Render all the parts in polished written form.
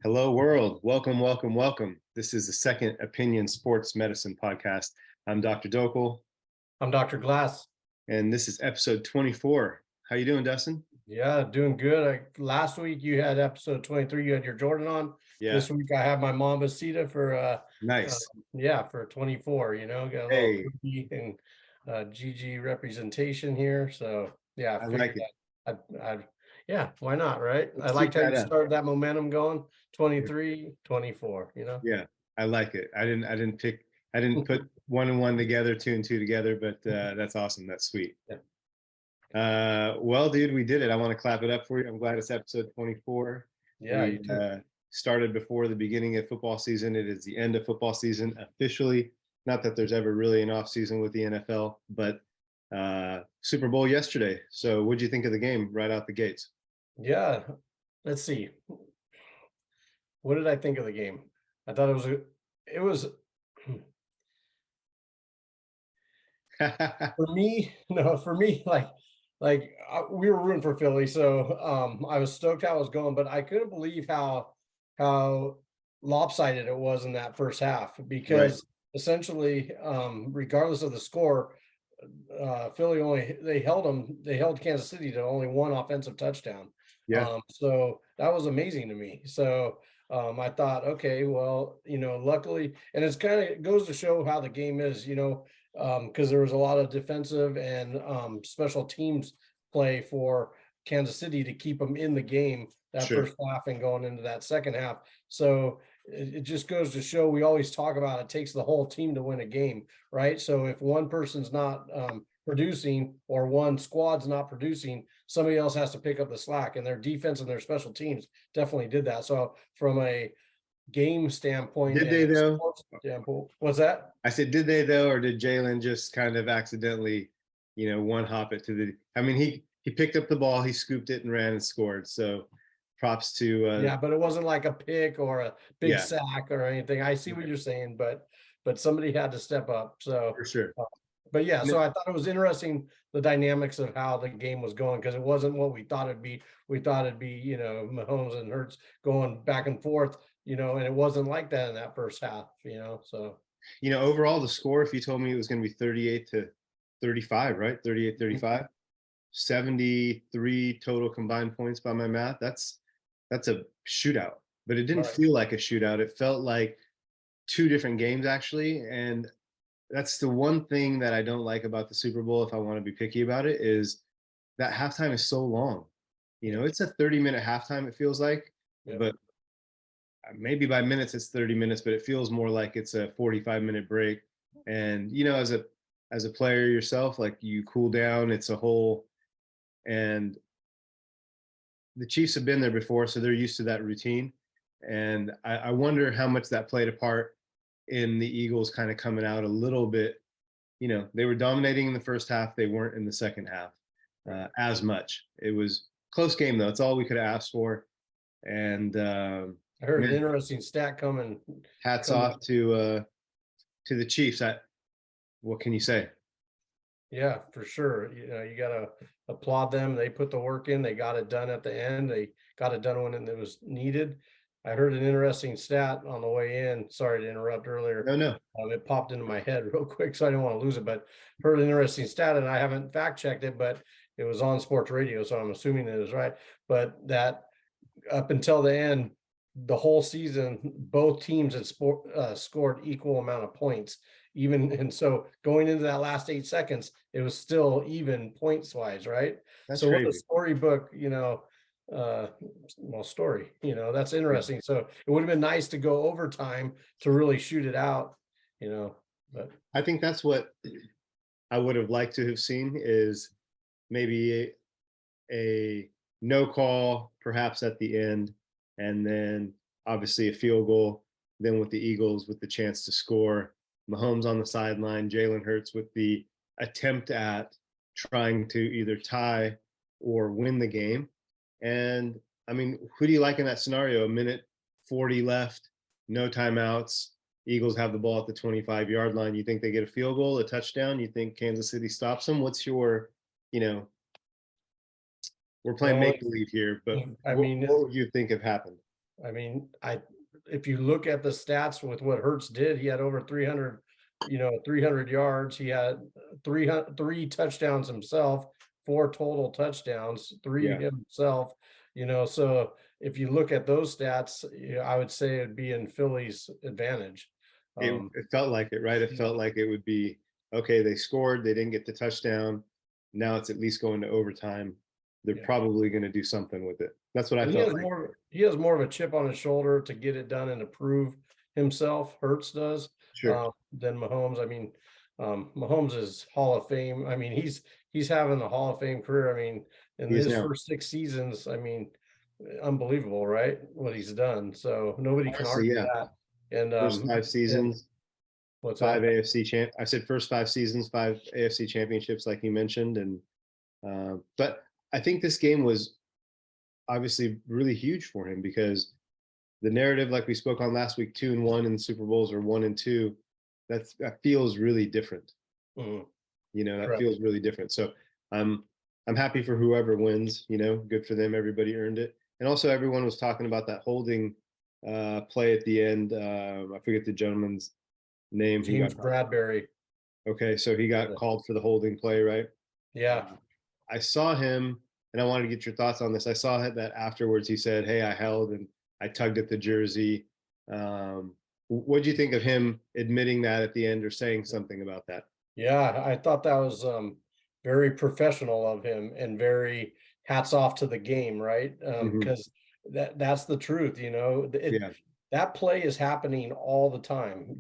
Hello, world. Welcome, welcome, welcome. This is the Second Opinion Sports Medicine Podcast. I'm Dr. Dhokal, I'm Dr. Glass. and this is episode 24. How you doing, Dustin? Yeah, doing good. Last week you had episode 23. You had your Jordan on. Yeah, This week I have my Mamba Sita for nice. for 24. Got a little Hey, cookie and GG representation here. So yeah, I I like figured it. I'd yeah, why not, right? I Let's keep liked how that you up. started that momentum going. 23, 24. Yeah, I like it. I didn't put one and one together, two and two together, but that's awesome. That's sweet. Yeah. Well, dude, we did it. I want to clap it up for you. I'm glad it's episode 24. Yeah, We you too. started before the beginning of football season. It is the end of football season officially. Not that there's ever really an off season with the NFL, but Super Bowl yesterday. So, what'd you think of the game right out the gates? Yeah. Let's see. What did I think of the game? I thought it was for me, no, for me, we were rooting for Philly, so I was stoked how it was going, but I couldn't believe how lopsided it was in that first half Right. because essentially, regardless of the score, Philly they held Kansas City to only one offensive touchdown. Yeah. So that was amazing to me. So I thought, okay, well, luckily, and it goes to show how the game is, because there was a lot of defensive and special teams play for Kansas City to keep them in the game that Sure. first half and going into that second half. So it just goes to show we always talk about it takes the whole team to win a game, right? So if one person's not producing or one squad's not producing, somebody else has to pick up the slack, and their defense and their special teams definitely did that. So from a game standpoint Did and they a though? sports standpoint, what's that? I said, did they though, or did Jalen just kind of accidentally, one hop it to the? I mean, he picked up the ball, he scooped it and ran and scored. So, props to Yeah, but it wasn't like a pick or a big yeah, sack or anything. I see what right, you're saying, but somebody had to step up. So, for sure. but yeah, No, so I thought it was interesting the dynamics of how the game was going because it wasn't what we thought it'd be. We thought it'd be, Mahomes and Hurts going back and forth, and it wasn't like that in that first half, so. overall the score, if you told me it was going to be 38 to 35, right? 38-35, 73 total combined points by my math. That's a shootout, but it didn't Right. feel like a shootout. It felt like two different games actually, and that's the one thing that I don't like about the Super Bowl, if I want to be picky about it, is that halftime is so long. Yeah. It's a 30-minute halftime, it feels like, Yeah. but maybe by minutes it's 30 minutes, but it feels more like it's a 45-minute break. And as a player yourself, like you cool down, it's a whole, and the Chiefs have been there before, so they're used to that routine. And I wonder how much that played a part in the Eagles kind of coming out a little bit. They were dominating in the first half. They weren't in the second half as much. It was close game though. It's all we could have asked for. And I heard an man, interesting stat coming. hats off to the Chiefs. What can you say? Yeah, for sure. You gotta applaud them. They put the work in. They got it done at the end. They got it done when it was needed. I heard an interesting stat on the way in. Sorry to interrupt earlier. No, no. It popped into my head real quick, so I didn't want to lose it. But heard an interesting stat, and I haven't fact checked it, but it was on sports radio, so I'm assuming it is right. But that up until the end, the whole season, both teams had scored equal amount of points. Even and so going into that last 8 seconds, it was still even points wise, right? That's So what a crazy. storybook, story, that's Yeah. interesting. So it would have been nice to go overtime to really shoot it out, but I think that's what I would have liked to have seen is maybe a no call, perhaps at the end, and then obviously a field goal. Then with the Eagles with the chance to score, Mahomes on the sideline, Jalen Hurts with the attempt at trying to either tie or win the game. And I mean, who do you like in that scenario? A minute 40 left, no timeouts. Eagles have the ball at the 25-yard line. You think they get a field goal, a touchdown? You think Kansas City stops them? What's your, you know, we're playing well, make believe here, but I what, mean, what would you think have happened? I mean, if you look at the stats with what Hurts did, he had over 300, 300 yards. He had three touchdowns himself, four total touchdowns, three Yeah, himself. So if you look at those stats, I would say it'd be in Philly's advantage. it Um, it felt like it, right? It felt like it would be okay. They scored, they didn't get the touchdown. Now it's at least going to overtime. They're yeah. probably going to do something with it. That's what I And felt like. he has more of a chip on his shoulder to get it done and to prove himself. Hurts does, Sure, than Mahomes. I mean, Mahomes is Hall of Fame. I mean, he's having a Hall of Fame career. I mean, in he is his now. first 6 seasons, I mean, unbelievable, right? What he's done. So nobody can Honestly, argue yeah. that. And First five and seasons, what's five that? AFC champ. I said first 5 seasons, five AFC championships, like you mentioned, and but I think this game was obviously really huge for him because the narrative, like we spoke on last week, 2-1 in the Super Bowls or 1-2, that feels really different. Mhm, That correct. feels really different. So I'm I'm happy for whoever wins. Good for them. Everybody earned it. And also, everyone was talking about that holding play at the end. I forget the gentleman's name. He got James Bradbury. okay, so he got called for the holding play, right? Yeah. Uh, I saw him, and I wanted to get your thoughts on this. I saw that afterwards. He said, "Hey, I held and I tugged at the jersey." What do you think of him admitting that at the end or saying something about that? Yeah, I thought that was very professional of him and very hats off to the game, right? Hmm. Because that's the truth, Yeah, that play is happening all the time.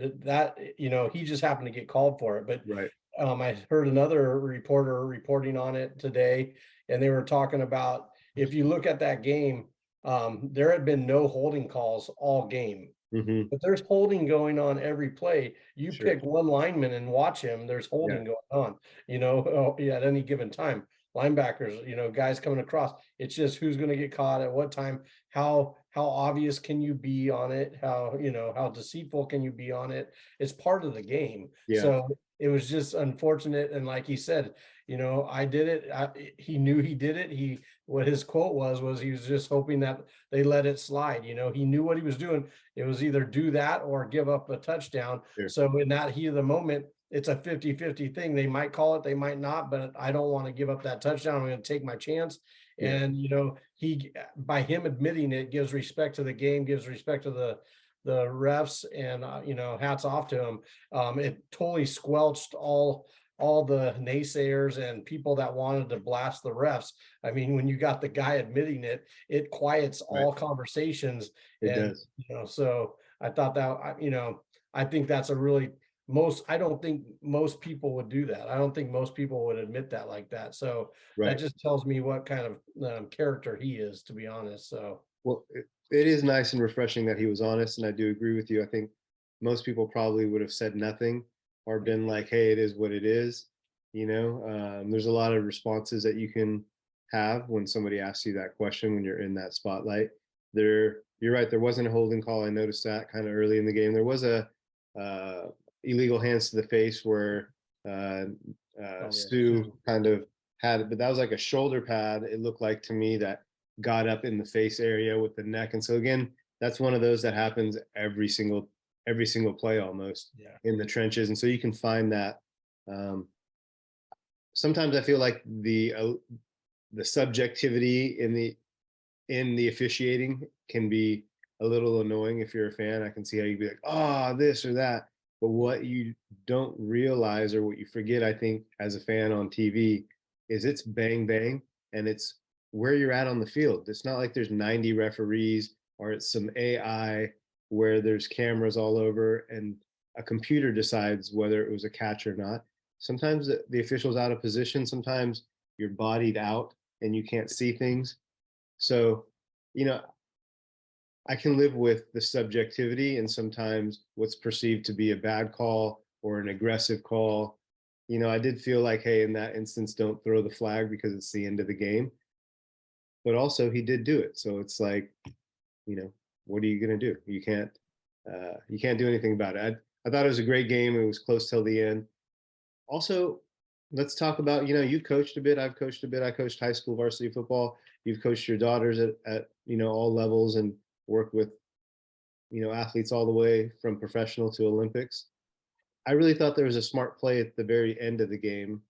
He just happened to get called for it. But right. I heard another reporter reporting on it today, and they were talking about if you look at that game, there had been no holding calls all game, Hmm. but there's holding going on every play. You Sure. pick one lineman and watch him, there's Yeah. holding going on, yeah, at any given time. Linebackers, guys coming across. It's just who's going to get caught at what time, how obvious can you be on it? How deceitful can you be on it? It's part of the game. Yeah. So it was just unfortunate. And like he said, I did it. He knew he did it. What his quote was he was just hoping that they let it slide. He knew what he was doing. It was either do that or give up a touchdown. Sure. So in that heat of the moment, it's a 50-50 thing. They might call it, they might not, but I don't want to give up that touchdown. I'm going to take my chance. Yeah. And he, by him admitting it, gives respect to the game, gives respect to the refs, and hats off to him. It totally squelched all the naysayers and people that wanted to blast the refs. I mean, when you got the guy admitting it, it quiets Right. all conversations. It And does. so I thought that I think that's a really I don't think most people would do that. I don't think most people would admit that like that. So that Right. just tells me what kind of character he is, to be honest. So Well, it is nice and refreshing that he was honest, and I do agree with you. I think most people probably would have said nothing or been like, "Hey, it is what it is." There's a lot of responses that you can have when somebody asks you that question when you're in that spotlight. You're right. There wasn't a holding call. I noticed that kind of early in the game. There was a uh, illegal hands to the face where uh, oh yeah, Stu Sue. kind of had it, but that was like a shoulder pad. It looked like to me that got up in the face area with the neck. And so again, that's one of those that happens every single play almost Yeah. in the trenches. And so you can find that. Um, Sometimes I feel like the subjectivity in the officiating can be a little annoying if you're a fan. I can see how you'd be like, oh, this or that. But what you don't realize or what you forget, I think, as a fan on TV, is it's bang bang and it's where you're at on the field. It's not like there's 90 referees or it's some AI where there's cameras all over and a computer decides whether it was a catch or not. Sometimes the official's out of position. Sometimes you're bodied out and you can't see things. So, you know, I can live with the subjectivity and sometimes what's perceived to be a bad call or an aggressive call. I did feel like, hey, in that instance, don't throw the flag because it's the end of the game. But also, he did do it. So it's like, you know, what are you going to do? You can't do anything about it. I thought it was a great game. It was close till the end. Also, let's talk about, you've coached a bit. I've coached a bit. I coached high school varsity football. You've coached your daughters at all levels. And worked with, athletes all the way from professional to Olympics. I really thought there was a smart play at the very end of the game,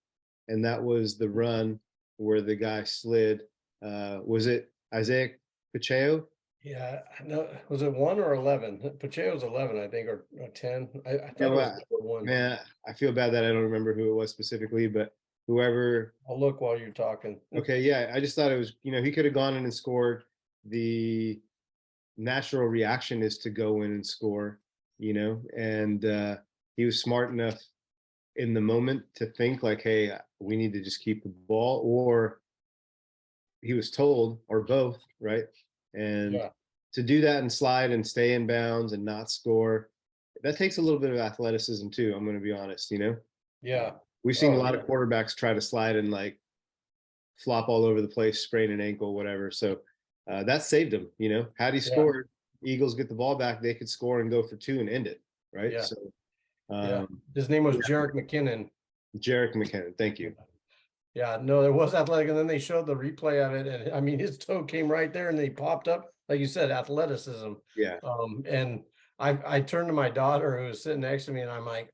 and that was the run where the guy slid. Was it Isaiah Pacheco? Yeah, I know. Was it 1 or 11? Pacheco's 11, I think, or 10. I You thought know it was what, number 1. man? I feel bad that I don't remember who it was specifically, but whoever. I'll look while you're talking. Okay, yeah, I just thought it was. He could have gone in and scored. The natural reaction is to go in and score. And he was smart enough in the moment to think like, hey, we need to just keep the ball, or he was told, or both, right? And Yeah, to do that and slide and stay in bounds and not score, that takes a little bit of athleticism too. I'm going to be honest. Uh, yeah. we've seen a Oh, lot yeah, of quarterbacks try to slide and like flop all over the place, sprain an ankle, whatever. So that saved him. Had he yeah, scored, Eagles get the ball back, they could score and go for two and end it, right? yeah, So yeah. um, His name was yeah, Jarek McKinnon. Jarek McKinnon, thank you. Yeah, no, there was athletic, and then they showed the replay of it, and I mean, his toe came right there, and they popped up, like you said, athleticism. Yeah, And I turned to my daughter who was sitting next to me, and I'm like,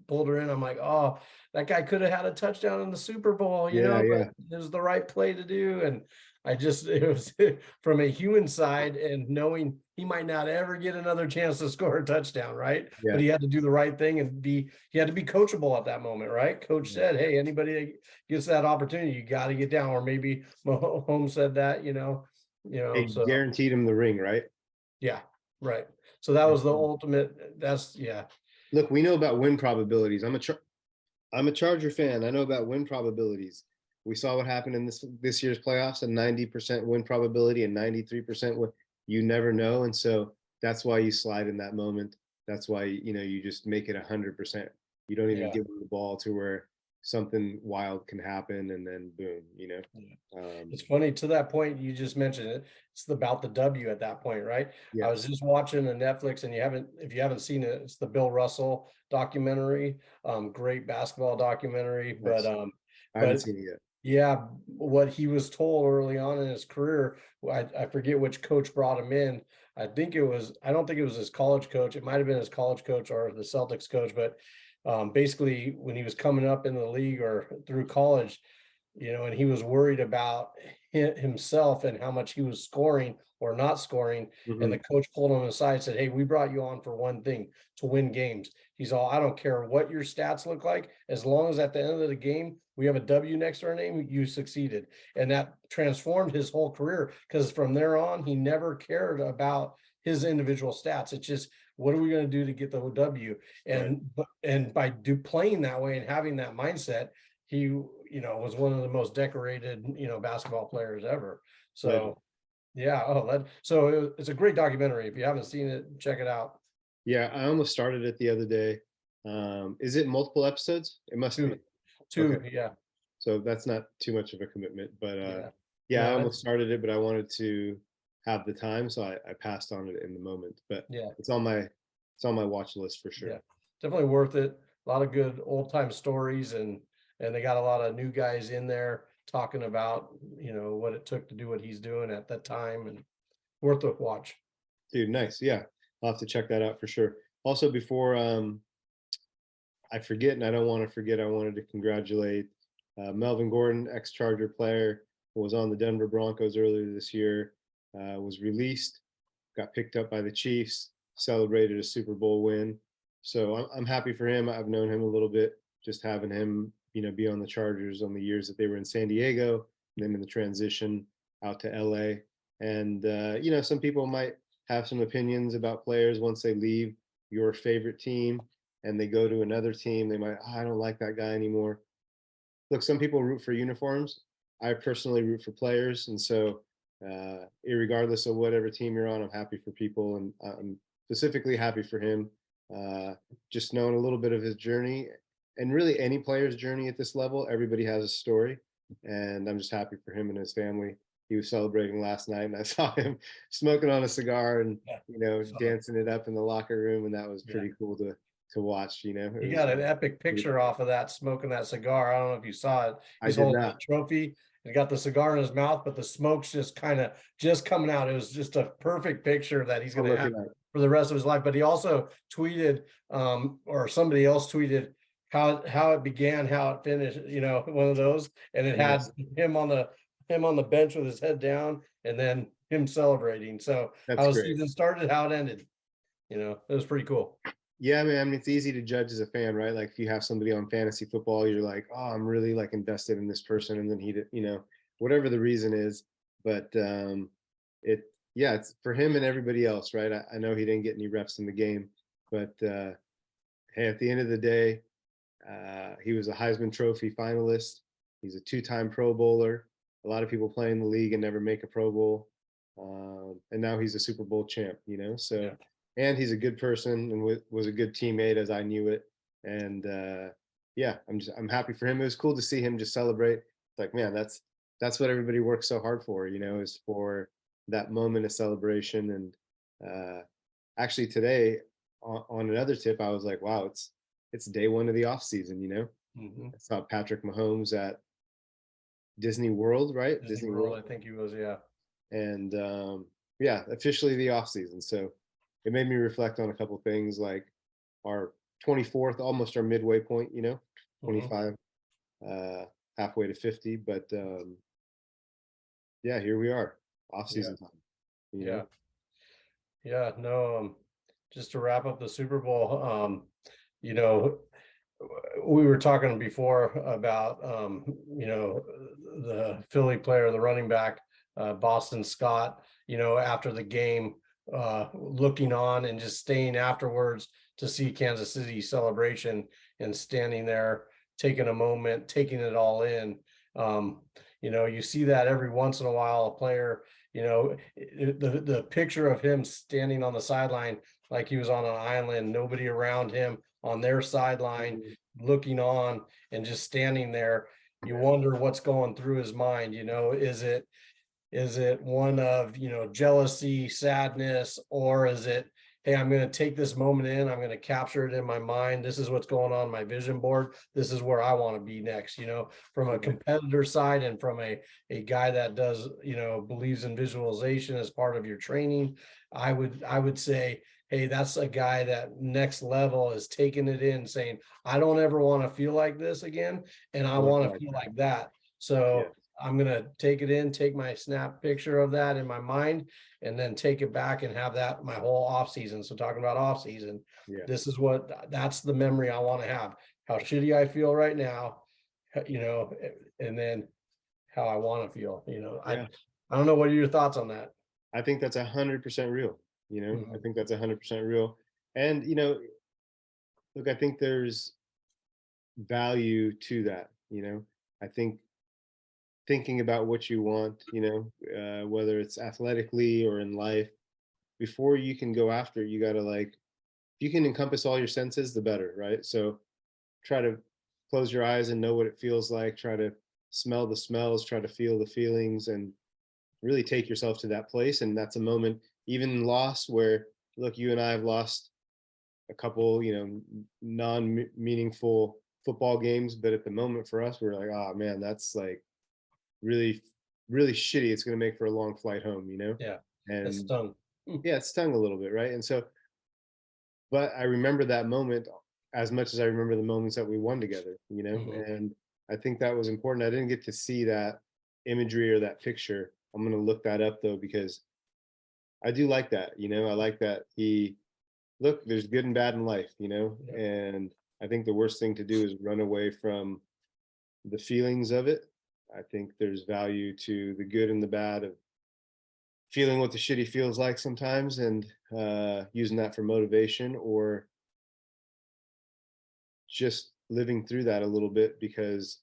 pulled her in. I'm like, oh, that guy could have had a touchdown in the Super Bowl, yeah, but yeah, it was the right play to do. And it was from a human side, and knowing he might not ever get another chance to score a touchdown, right? But yeah. he had to do the right thing and he had to be coachable at that moment, right? Coach Yeah. said, hey, anybody that gets that opportunity, you got to get down. Or maybe Mahomes said that, They so guaranteed him the ring, right? yeah, right. So that was the ultimate. Yeah, Look, we know about win probabilities. I'm a Charger fan. I know about win probabilities. We saw what happened in this year's playoffs, a 90% win probability and 93% win. You never know, and so that's why you slide in that moment. That's why you just make it 100%. You don't even yeah. give them the ball to where something wild can happen, and then boom. Yeah. Um, It's funny to that point you just mentioned it. It's about the W at that point, right? I was yes, just watching a Netflix, and if you haven't seen it, it's the Bill Russell documentary. Great basketball documentary, nice. I haven't but seen it yet. yeah, what he was told early on in his career, I forget which coach brought him in. I don't think it was his college coach. It might have been his college coach or the Celtics coach, but basically when he was coming up in the league or through college, and he was worried about himself and how much he was scoring or not scoring. And Hmm. the coach pulled him aside and said, hey, we brought you on for one thing, to win games. He's all, I don't care what your stats look like, as long as at the end of the game we have a W next to our name, you succeeded. And that transformed his whole career, because from there on, he never cared about his individual stats. It's just, what are we going to do to get the W? Right, And by playing that way and having that mindset, he was one of the most decorated basketball players ever. legend. So yeah, it's a great documentary. If you haven't seen it, check it out. Yeah, I almost started it the other day. Is it multiple episodes? It must Two, be. Okay. two, yeah, So that's not too much of a commitment, but yeah, yeah, I no, almost started it, but I wanted to have the time, so I passed on it in the moment. But yeah, it's on my watch list for yeah, sure. definitely worth it. A lot of good old time stories, and they got a lot of new guys in there talking about what it took to do what he's doing at that time, and worth a watch. Dude, nice. Yeah, I'll have to check that out for sure. Also, before I forget, and I don't want to forget, I wanted to congratulate Melvin Gordon, ex-Charger player, who was on the Denver Broncos earlier this year, was released, got picked up by the Chiefs, celebrated a Super Bowl win. So I'm happy for him. I've known him a little bit, just having him, be on the Chargers on the years that they were in San Diego, and then in the transition out to LA. And some people might have some opinions about players once they leave your favorite team and they go to another team. They might, I don't like that guy anymore. Look, some people root for uniforms. I personally root for players, and so regardless of whatever team you're on, I'm happy for people, and I'm specifically happy for him. Just knowing a little bit of his journey, and really any player's journey at this level, everybody has a story, and I'm just happy for him and his family. He was celebrating last night, and I saw him smoking on a cigar and Yeah, so dancing it up in the locker room, and that was yeah. pretty cool to watch. It He was got an epic pretty picture cool. off of that, smoking that cigar. I don't know if you saw it. I He's did holding a not. trophy, He got the cigar in his mouth, but the smoke's just coming out. It was just a perfect picture that he's I'll going to look have it up. for the rest of his life. But he also tweeted, or somebody else tweeted how it began, how it finished, one of those, and it had Nice. him on the bench with his head down, and then him celebrating. So That's how the great. season started, how it ended. It was pretty cool. Yeah, man. I mean, it's easy to judge as a fan, right? Like if you have somebody on fantasy football, you're like, oh, I'm really like invested in this person, and then he, whatever the reason is. But it, yeah, it's for him and everybody else, right? I know he didn't get any reps in the game, but hey, at the end of the day, he was a Heisman Trophy finalist. He's a two-time Pro Bowler. A lot of people play in the league and never make a Pro Bowl, and now he's a Super Bowl champ. So. Yeah. And he's a good person and was a good teammate as I knew it. And yeah, I'm happy for him. It was cool to see him just celebrate. It's like, man, that's what everybody works so hard for, is for that moment of celebration. And actually today, on another tip, I was like, wow, it's day one of the off season. Mhm. I saw Patrick Mahomes at Disney World, right? Disney World, I think he was, yeah. And yeah, officially the off season. So it made me reflect on a couple things like our 24th, almost our midway point, Mhm. 25, halfway to 50. But yeah, here we are, off Yeah, season time. yeah, yeah. No, just to wrap up the Super Bowl, you know, we were talking before about the Philly player, the running back, Boston Scott, after the game, looking on and just staying afterwards to see Kansas City celebration and standing there, taking a moment, taking it all in. You see that every once in a while, a player, the picture of him standing on the sideline like he was on an island, nobody around him, on their sideline, Mhm. looking on and just standing there. You wonder what's going through his mind. Is it one of, jealousy, sadness, or is it, hey, I'm going to take this moment in, I'm going to capture it in my mind. This is what's going on my vision board. This is where I want to be next, from a Right. competitor side, and from a guy that does, believes in visualization as part of your training. I would say, hey, that's a guy that next level is taking it in, saying, I don't ever want to feel like this again, and I Work want to like feel that. like that. Yeah. So I'm gonna take it in, take my snap picture of that in my mind, and then take it back and have that my whole off season. So talking about off season, Yeah. that's the memory I want to have. How shitty I feel right now, you know, and then how I want to feel. Yeah. I don't know, what are your thoughts on that? I think that's 100% real. I Mhm. think that's 100% real. And, look, I think there's value to that. I think thinking about what you want, whether it's athletically or in life, before you can go after it, you got to like, if you can encompass all your senses, the better, right? So try to close your eyes and know what it feels like. Try to smell the smells, try to feel the feelings, and really take yourself to that place. And that's a moment, even loss, where look, you and I have lost a couple, non meaningful football games, but at the moment for us, we're like, oh man, that's like really, really shitty. It's going to make for a long flight home. Yeah, it And stung. yeah, it stung a little bit, right? And so, but I remember that moment as much as I remember the moments that we won together. Mhm. And I think that was important. I didn't get to see that imagery or that picture. I'm going to look that up though, because I do like that. I like that look, there's good and bad in life. Yeah. And I think the worst thing to do is run away from the feelings of it. I think there's value to the good and the bad of feeling what the shitty feels like sometimes, and using that for motivation, or just living through that a little bit, because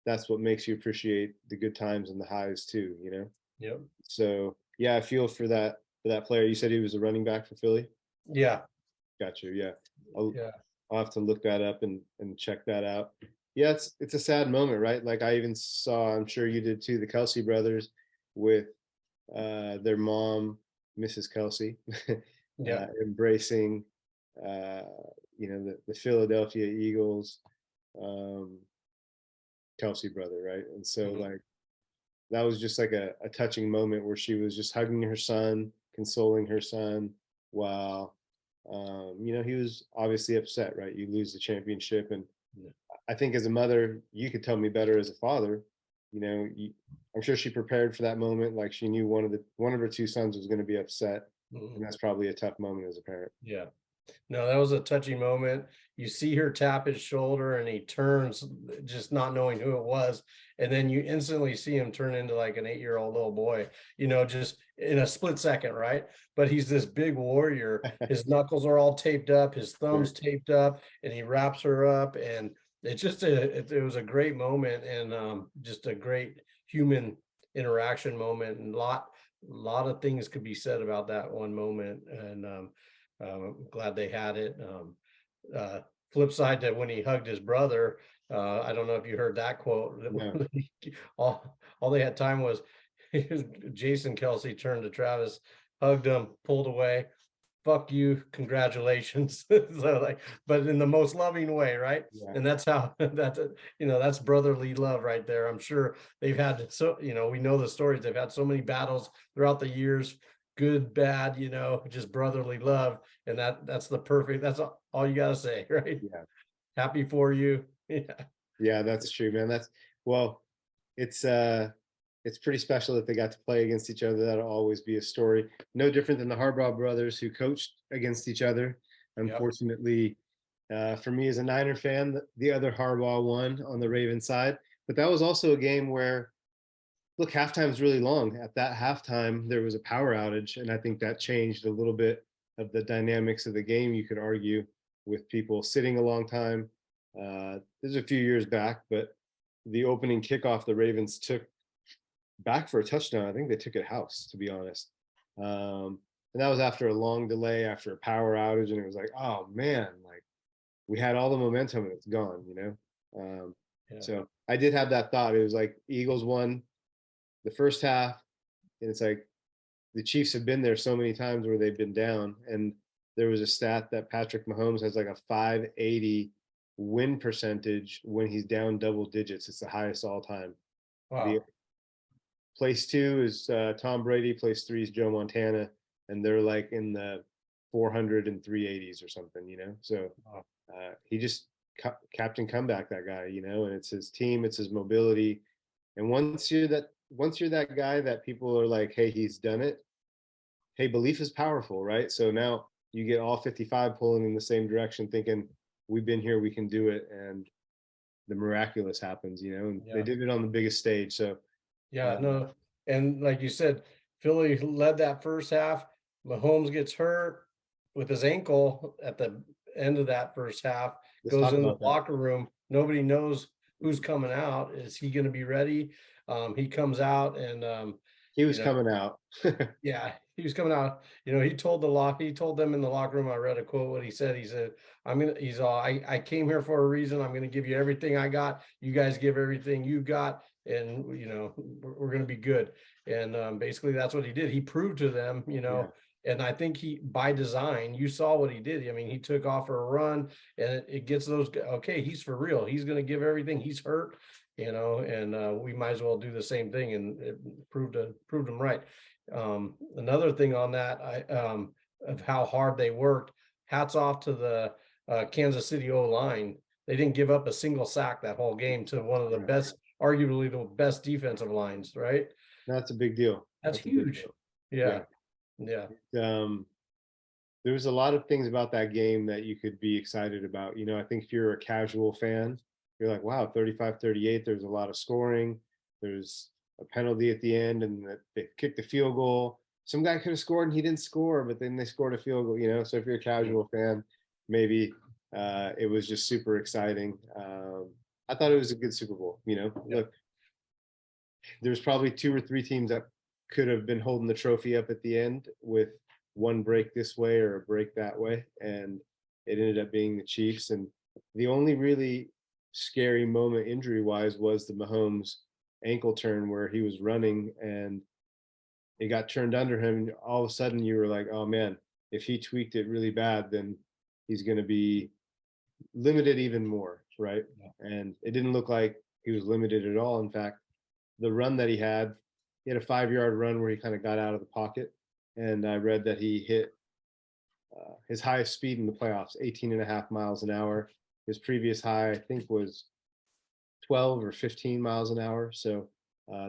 that's what makes you appreciate the good times and the highs too. Yep. So yeah, I feel for that player. You said he was a running back for Philly. Yeah. Gotcha. Yeah. I'll, Yeah. I'll have to look that up and check that out. Yeah, it's a sad moment, right? Like I even saw, I'm sure you did too, the Kelsey brothers with their mom, Mrs. Kelsey, Yeah. embracing uh, the Philadelphia Eagles, um, Kelsey brother, right? And so Mhm. like that was just like a touching moment where she was just hugging her son, consoling her son, while he was obviously upset, right? You lose the championship, and Yeah. I think as a mother, you could tell me better as a father. I'm sure she prepared for that moment, like she knew one of her two sons was going to be upset, Mhm. and that's probably a tough moment as a parent. Yeah. No, that was a touchy moment. You see her tap his shoulder and he turns, just not knowing who it was. And then you instantly see him turn into like an 8-year-old little boy, just in a split second, right? But he's this big warrior. His knuckles are all taped up, his thumbs Sure. taped up, and he wraps her up. And it's just it was a great moment, and just a great human interaction moment. And a lot of things could be said about that one moment. And I'm glad they had it. Uh, Flip side to when he hugged his brother, I don't know if you heard that quote. No. All they had time was Jason Kelsey turned to Travis, hugged him, pulled away. Fuck you, congratulations. So like, but in the most loving way, right? Yeah. And that's how that's brotherly love right there. I'm sure they've had we know the stories. They've had so many battles throughout the years, good, bad, just brotherly love. And that's that's all you gotta say, right? Yeah. Happy for you. Yeah. Yeah, that's true, man. Well, it's pretty special that they got to play against each other. That'll always be a story. No different than the Harbaugh brothers who coached against each other. Yep. Unfortunately, for me as a Niner fan, the other Harbaugh won on the Raven side. But that was also a game where, look, halftime's really long. At that halftime, there was a power outage, and I think that changed a little bit of the dynamics of the game, you could argue, with people sitting a long time. This is a few years back, but the opening kickoff the Ravens took back for a touchdown. I think they took it house, to be honest. And that was after a long delay, after a power outage, and it was like, oh man, like we had all the momentum and it's gone. Yeah. So I did have that thought. It was like Eagles won the first half, and it's like the Chiefs have been there so many times where they've been down, and there was a stat that Patrick Mahomes has like a 580 win percentage when he's down double digits. It's the highest all time. The Wow. place two is Tom Brady. Place three is Joe Montana, and they're like in the 400 and 380s or something. So Wow. he just captain comeback, that guy, and it's his team, it's his mobility. And once you're that guy that people are like, hey, he's done it. Hey, belief is powerful, right? So now you get all 55 pulling in the same direction, thinking we've been here, we can do it, and the miraculous happens, and they Yeah. did it on the biggest stage. So Yeah, um, no, and like you said, Philly led that first half. Mahomes gets hurt with his ankle at the end of that first half, let's goes talk in the about that. locker room. Nobody knows who's coming out. Is he going to be ready? He comes out and He you was know, coming out. yeah, he was coming out. He told them in the locker room. I read a quote. What he said, he's all, I came here for a reason. I'm gonna give you everything I got. You guys give everything you got, and we're gonna be good. And basically that's what he did. He proved to them, Yeah. and I think he, by design, you saw what he did. I mean, he took off for a run, and it gets those, okay, he's for real. He's gonna give everything. He's hurt, and we might as well do the same thing, and it proved him right. Another thing on that, of how hard they worked. Hats off to the Kansas City O line. They didn't give up a single sack that whole game to one of the Yeah. best, arguably the best defensive lines. Right? That's a big deal. That's That's a big huge. deal. Yeah. Yeah, yeah, Um, there was a lot of things about that game that you could be excited about. I think if you're a casual fan, you're like, wow, 35-38, there's a lot of scoring. There's a penalty at the end, and they kicked the field goal. Some guy could have scored and he didn't score, but then they scored a field goal. So if you're a mm, casual fan, maybe it was just super exciting. I thought it was a good Super Bowl. yeah, Look, there's probably two or three teams that could have been holding the trophy up at the end with one break this way or a break that way, and it ended up being the Chiefs. And the only really scary moment injury wise was the Mahomes ankle turn where he was running and it got turned under him. And all of a sudden, you were like, oh man, if he tweaked it really bad, then he's going to be limited even more, right? yeah, And it didn't look like he was limited at all. In fact, the run that he had he had a 5-yard run where he kind of got out of the pocket, and I read that he hit his highest speed in the playoffs, 18 and a half miles an hour. His previous high, I think, was 12 or 15 miles an hour. So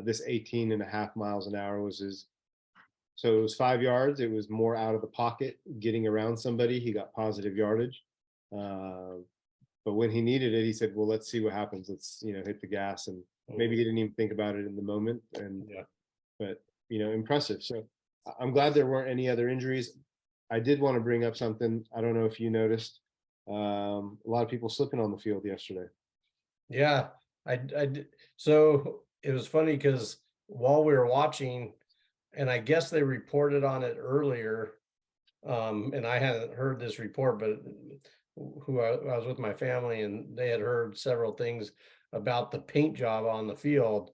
this 18 and a half miles an hour was his. So it was 5 yards. It was more out of the pocket, getting around somebody. He got positive yardage. But when he needed it, he said, well, let's see what happens. Let's, hit the gas. And maybe he didn't even think about it in the moment. But, impressive. So I'm glad there weren't any other injuries. I did want to bring up something. I don't know if you noticed. A lot of people slipping on the field yesterday. Yeah, I did. So it was funny because while we were watching, and I guess they reported on it earlier, and I hadn't heard this report, but I was with my family and they had heard several things about the paint job on the field.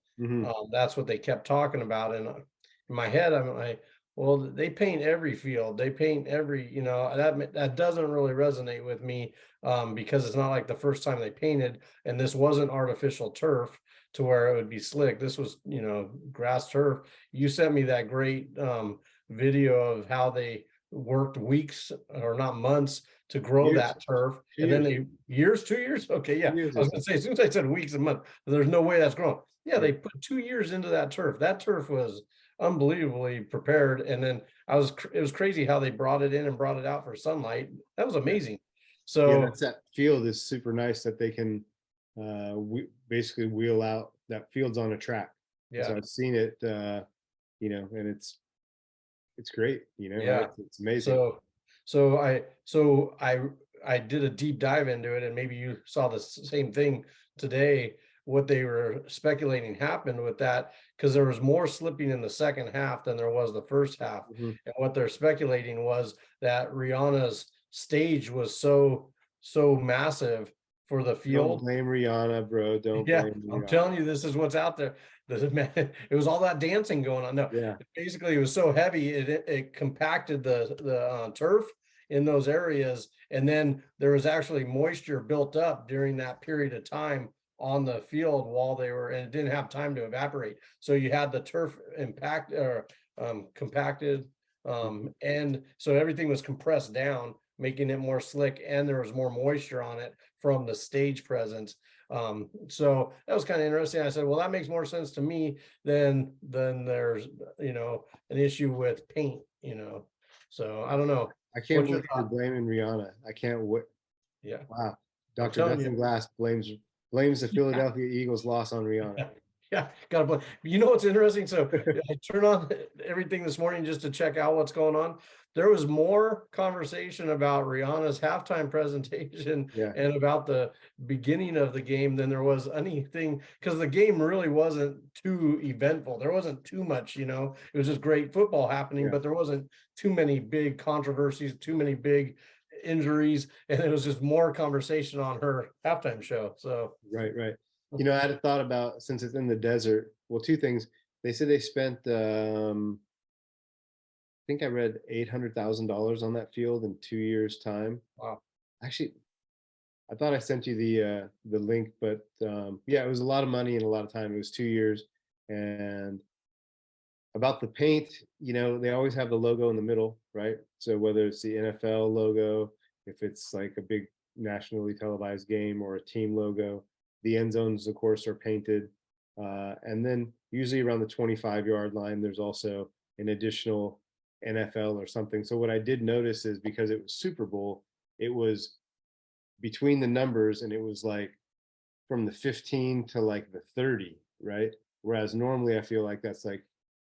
That's what they kept talking about. And in my head, I'm like, well, they paint every field. They paint every, that doesn't really resonate with me, because it's not like the first time they painted, and this wasn't artificial turf to where it would be slick. This was, grass turf. You sent me that great video of how they worked weeks, or not months, to grow Years. that turf. 2 And then years. 2 years. Okay, yeah. 2 years I was gonna say, as soon as I said weeks and months, there's no way that's growing. Yeah, they put 2 years into that turf. That turf was unbelievably prepared. And then it was crazy how they brought it in and brought it out for sunlight. That was amazing. Yeah, So that field is super nice that they can basically wheel out. That field's on a track. So yeah, I've seen it, and it's great. yeah. It's amazing. So I did a deep dive into it, and maybe you saw the same thing today. What they were speculating happened with that, because there was more slipping in the second half than there was the first half. Mhm. And what they're speculating was that Rihanna's stage was so massive for the Don't field. blame Rihanna, bro. Don't Yeah, blame I'm Rihanna. telling you, this is what's out there. It was all that dancing going on. No, Yeah. basically it was so heavy, it compacted the turf in those areas, and then there was actually moisture built up during that period of time on the field while they were, and it didn't have time to evaporate. So you had the turf impact or compacted, and so everything was compressed down, making it more slick, and there was more moisture on it from the stage presence. So that was kind of interesting. I said, well, that makes more sense to me than there's, an issue with paint, So I don't know. I can't What's your believe you're thought? blaming Rihanna. I can't wait. Yeah, Wow. I'm Dr. telling Death you. and Glass blames the Philadelphia Eagles loss on Rihanna. Yeah, gotta play. You know what's interesting? So I turn on everything this morning just to check out what's going on. There was more conversation about Rihanna's halftime presentation Yeah. and about the beginning of the game than there was anything, because the game really wasn't too eventful. There wasn't too much, it was just great football happening, Yeah. but there wasn't too many big controversies, too many big injuries, and it was just more conversation on her halftime show. So Right, right. I had a thought about, since it's in the desert. Well, two things. They said they spent I think I read $800,000 on that field in 2 years' time. wow. Actually, I thought I sent you the link, but yeah, it was a lot of money and a lot of time. It was 2 years. And about the paint, they always have the logo in the middle, right? So whether it's the NFL logo, if it's like a big nationally televised game, or a team logo, the end zones, of course, are painted. And then usually around the 25-yard line, there's also an additional NFL or something. So what I did notice is, because it was Super Bowl, it was between the numbers, and it was like from the 15 to like the 30, right? Whereas normally I feel like that's like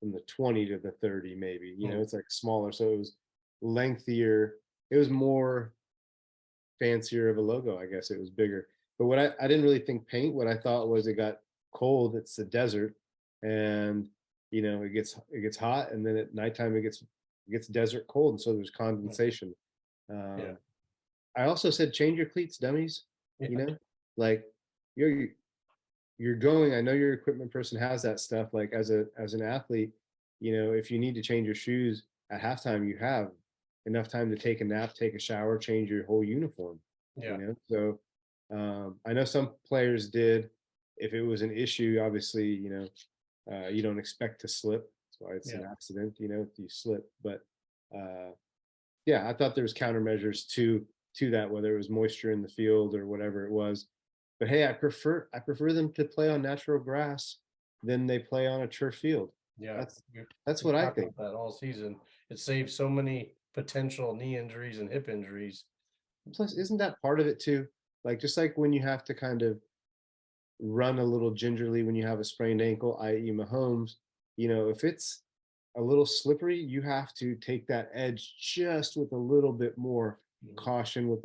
from the 20 to the 30, maybe, it's like smaller. So it was lengthier. It was more fancier of a logo. I guess it was bigger. But what I didn't really think paint. What I thought was, it got cold. It's the desert, and it gets hot, and then at nighttime it gets desert cold, and so there's condensation. Yeah. Um, I also said, change your cleats, dummies. You Yeah. know, like you're going. I know your equipment person has that stuff. Like as an athlete, if you need to change your shoes at halftime, you have enough time to take a nap, take a shower, change your whole uniform. Yeah. So I know some players did. If it was an issue, obviously, You don't expect to slip. That's why it's an Yeah. accident, if you slip. But yeah, I thought there was countermeasures to that, whether it was moisture in the field or whatever it was. But hey, I prefer them to play on natural grass than they play on a turf field. Yeah. That's we- that's we what I talked think. about that all season. It saves so many potential knee injuries and hip injuries. Plus, isn't that part of it too? Like just like when you have to kind of run a little gingerly when you have a sprained ankle, i.e. Mahomes, if it's a little slippery, you have to take that edge just with a little bit more caution, with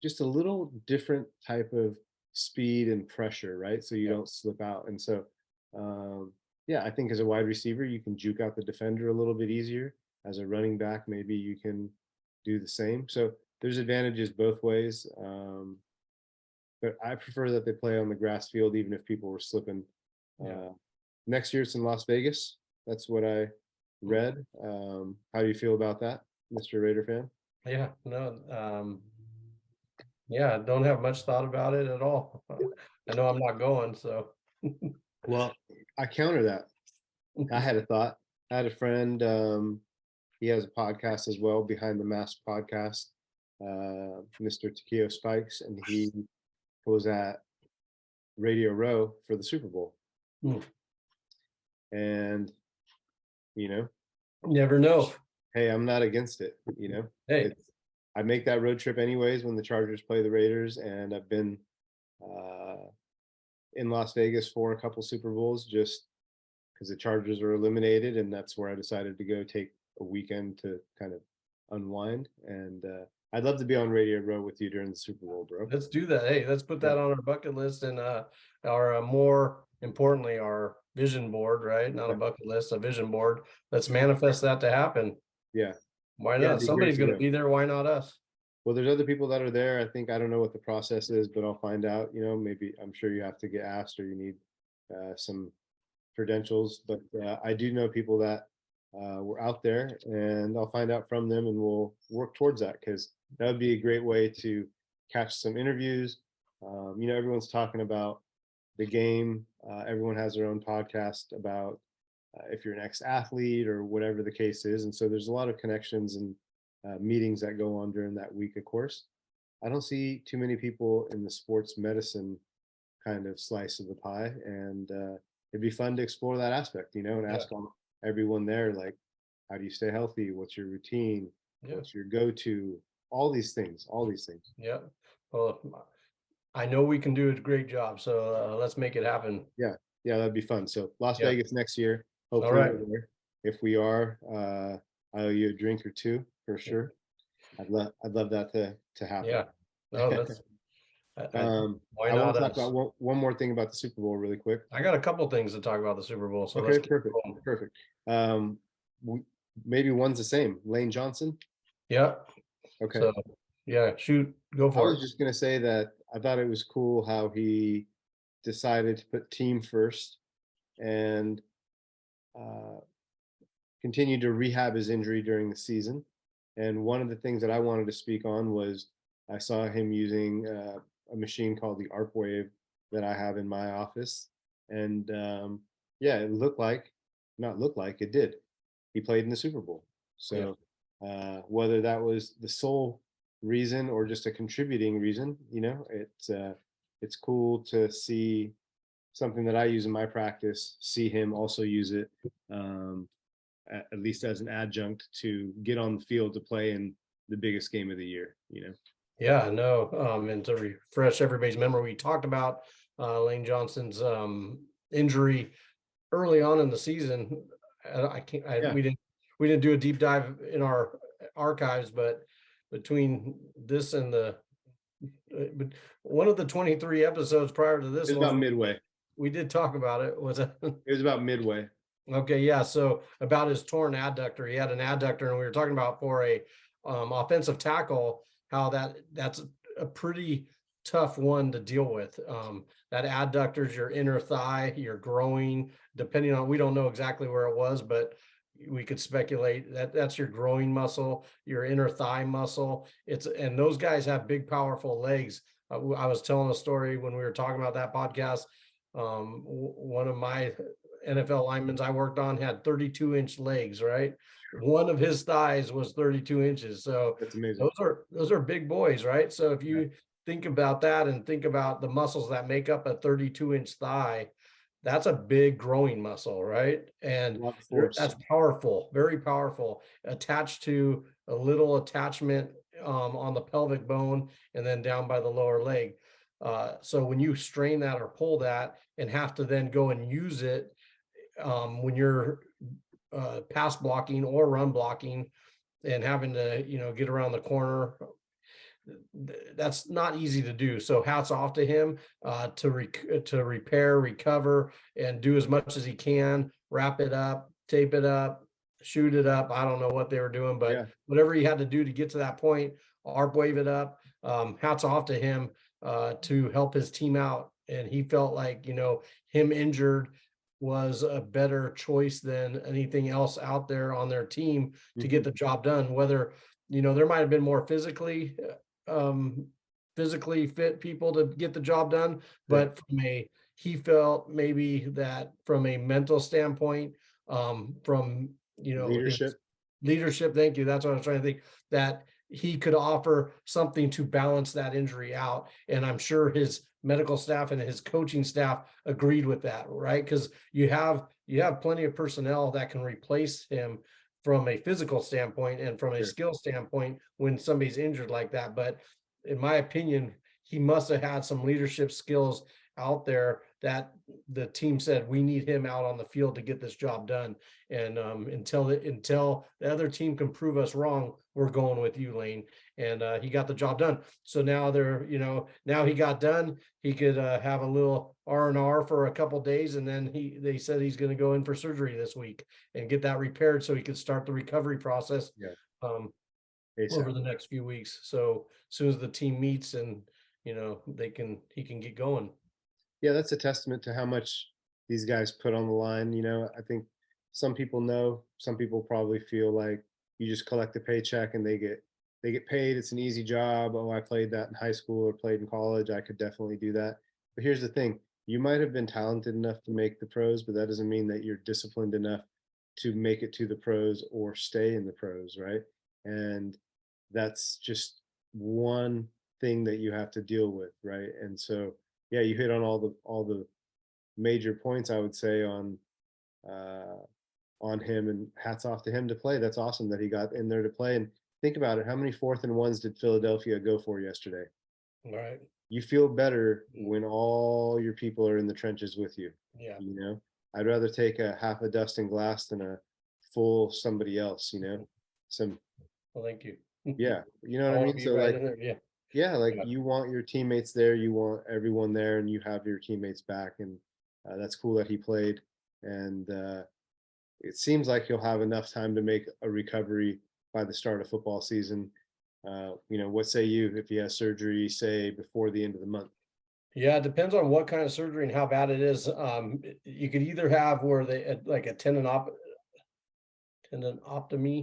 just a little different type of speed and pressure, right? So you Yeah. don't slip out. And so, yeah, I think as a wide receiver, you can juke out the defender a little bit easier. As a running back, maybe you can do the same. So there's advantages both ways. But I prefer that they play on the grass field, even if people were slipping. Yeah. Next year, it's in Las Vegas. That's what I read. How do you feel about that, Mr. Raider fan? Yeah. No. Yeah. Don't have much thought about it at all. I know I'm not going, so. Well, I counter that. I had a thought. I had a friend. He has a podcast as well, Behind the Mask podcast. Mr. Takio Spikes, and he was at Radio Row for the Super Bowl. Hmm. And Never know. hey, I'm not against it. Hey. I make that road trip anyways when the Chargers play the Raiders, and I've been in Las Vegas for a couple Super Bowls just because the Chargers were eliminated, and that's where I decided to go take a weekend to kind of unwind. And I'd love to be on Radio Row with you during the Super Bowl, bro. Let's do that. Hey, let's put Yeah. that on our bucket list and our more importantly, our vision board, right? Not a Yeah. bucket list, a vision board. Let's manifest that to happen. Yeah. Why Yeah, not? it'd be great Somebody's to going to go. be there. Why not us? Well, there's other people that are there. I don't know what the process is, but I'll find out. Maybe I'm sure you have to get asked or you need some credentials. But I do know people that were out there, and I'll find out from them, and we'll work towards that because that would be a great way to catch some interviews. Everyone's talking about the game. Everyone has their own podcast about if you're an ex-athlete or whatever the case is, and so there's a lot of connections and meetings that go on during that week. Of course, I don't see too many people in the sports medicine kind of slice of the pie, and it'd be fun to explore that aspect, and Yeah. ask everyone there, like, how do you stay healthy? What's your routine? Yeah. What's your go-to? All these things. Yeah. Well, I know we can do a great job. So let's make it happen. Yeah, that'd be fun. So Las Yeah. Vegas next year. All Hopefully right. we're there. If we are, I owe you a drink or two for sure. I'd love that to happen. Yeah. No, that's why I want not to talk us? about one more thing about the Super Bowl really quick. I got a couple things to talk about the Super Bowl. So Okay, let's keep going. perfect. Maybe one's the same. Lane Johnson. Yeah. Okay. So yeah, shoot, go I for was it. just gonna say that I thought it was cool how he decided to put team first and continued to rehab his injury during the season. And one of the things that I wanted to speak on was I saw him using a machine called the ARP Wave that I have in my office. And yeah, it it did. He played in the Super Bowl. So whether that was the sole reason or just a contributing reason, it's cool to see something that I use in my practice, see him also use it, at least as an adjunct to get on the field to play in the biggest game of the year, Yeah, no. And to refresh everybody's memory, we talked about Lane Johnson's injury early on in the season. Yeah. We didn't do a deep dive in our archives, but between this and but one of the 23 episodes prior to this It was about midway. we did talk about it. Was it? It was about midway. Okay, yeah. So about his torn adductor, he had an adductor, and we were talking about for a offensive tackle, how that's a pretty tough one to deal with. That adductor is your inner thigh, your groin, depending on, we don't know exactly where it was, but we could speculate that that's your groin muscle, your inner thigh muscle. And those guys have big, powerful legs. I was telling a story when we were talking about that podcast. One of my NFL linemen I worked on had 32-inch legs, right? One of his thighs was 32 inches. So That's amazing. those are big boys, right? So if Yeah. you think about that and think about the muscles that make up a 32-inch thigh, that's a big growing muscle, right? A And lot of force. that's powerful, very powerful, attached to a little attachment on the pelvic bone and then down by the lower leg. So when you strain that or pull that and have to then go and use it when you're pass blocking or run blocking and having to, get around the corner, that's not easy to do. So hats off to him to repair, recover, and do as much as he can. Wrap it up, tape it up, shoot it up. I don't know what they were doing, but Yeah. whatever he had to do to get to that point, ARP wave it up. Hats off to him to help his team out. And he felt like, him injured was a better choice than anything else out there on their team to get the job done. Whether, there might have been more um, physically fit people to get the job done, but he felt maybe that from a mental standpoint, from, his Leadership. leadership, thank you, that's what I was trying to think, that he could offer something to balance that injury out. And I'm sure his medical staff and his coaching staff agreed with that, right? Because you have plenty of personnel that can replace him from a physical standpoint and from a Sure. skill standpoint when somebody's injured like that. But in my opinion, he must have had some leadership skills out there that the team said we need him out on the field to get this job done. And until the other team can prove us wrong, we're going with you, Lane. And he got the job done. So now now he got done. He could have a little R&R for a couple days, and then they said he's going to go in for surgery this week and get that repaired so he could start the recovery process Yeah. over ASAP. the next few weeks. So as soon as the team meets and he can get going. Yeah, that's a testament to how much these guys put on the line. I think some people know, some people probably feel like you just collect a paycheck and they get paid. It's an easy job. Oh, I played that in high school or played in college. I could definitely do that. But here's the thing. You might have been talented enough to make the pros, but that doesn't mean that you're disciplined enough to make it to the pros or stay in the pros, right? And that's just one thing that you have to deal with, right? And so yeah, you hit on all the major points, I would say, uh, on him, and hats off to him to play. That's awesome that he got in there to play. And think about it, how many 4th and 1s did Philadelphia go for yesterday? All right. You feel better when all your people are in the trenches with you. Yeah. I'd rather take a half a Dustin Glass than a full somebody else. Some Well, thank you. Yeah, you know I what I want to mean. be So right like, in there. Yeah. yeah, like Yeah. you want your teammates there, you want everyone there, and you have your teammates back, and that's cool that he played. And it seems like he'll have enough time to make a recovery by the start of football season. What say you if he has surgery, say before the end of the month? Yeah, it depends on what kind of surgery and how bad it is. You could either have where they like a tendinoptomy,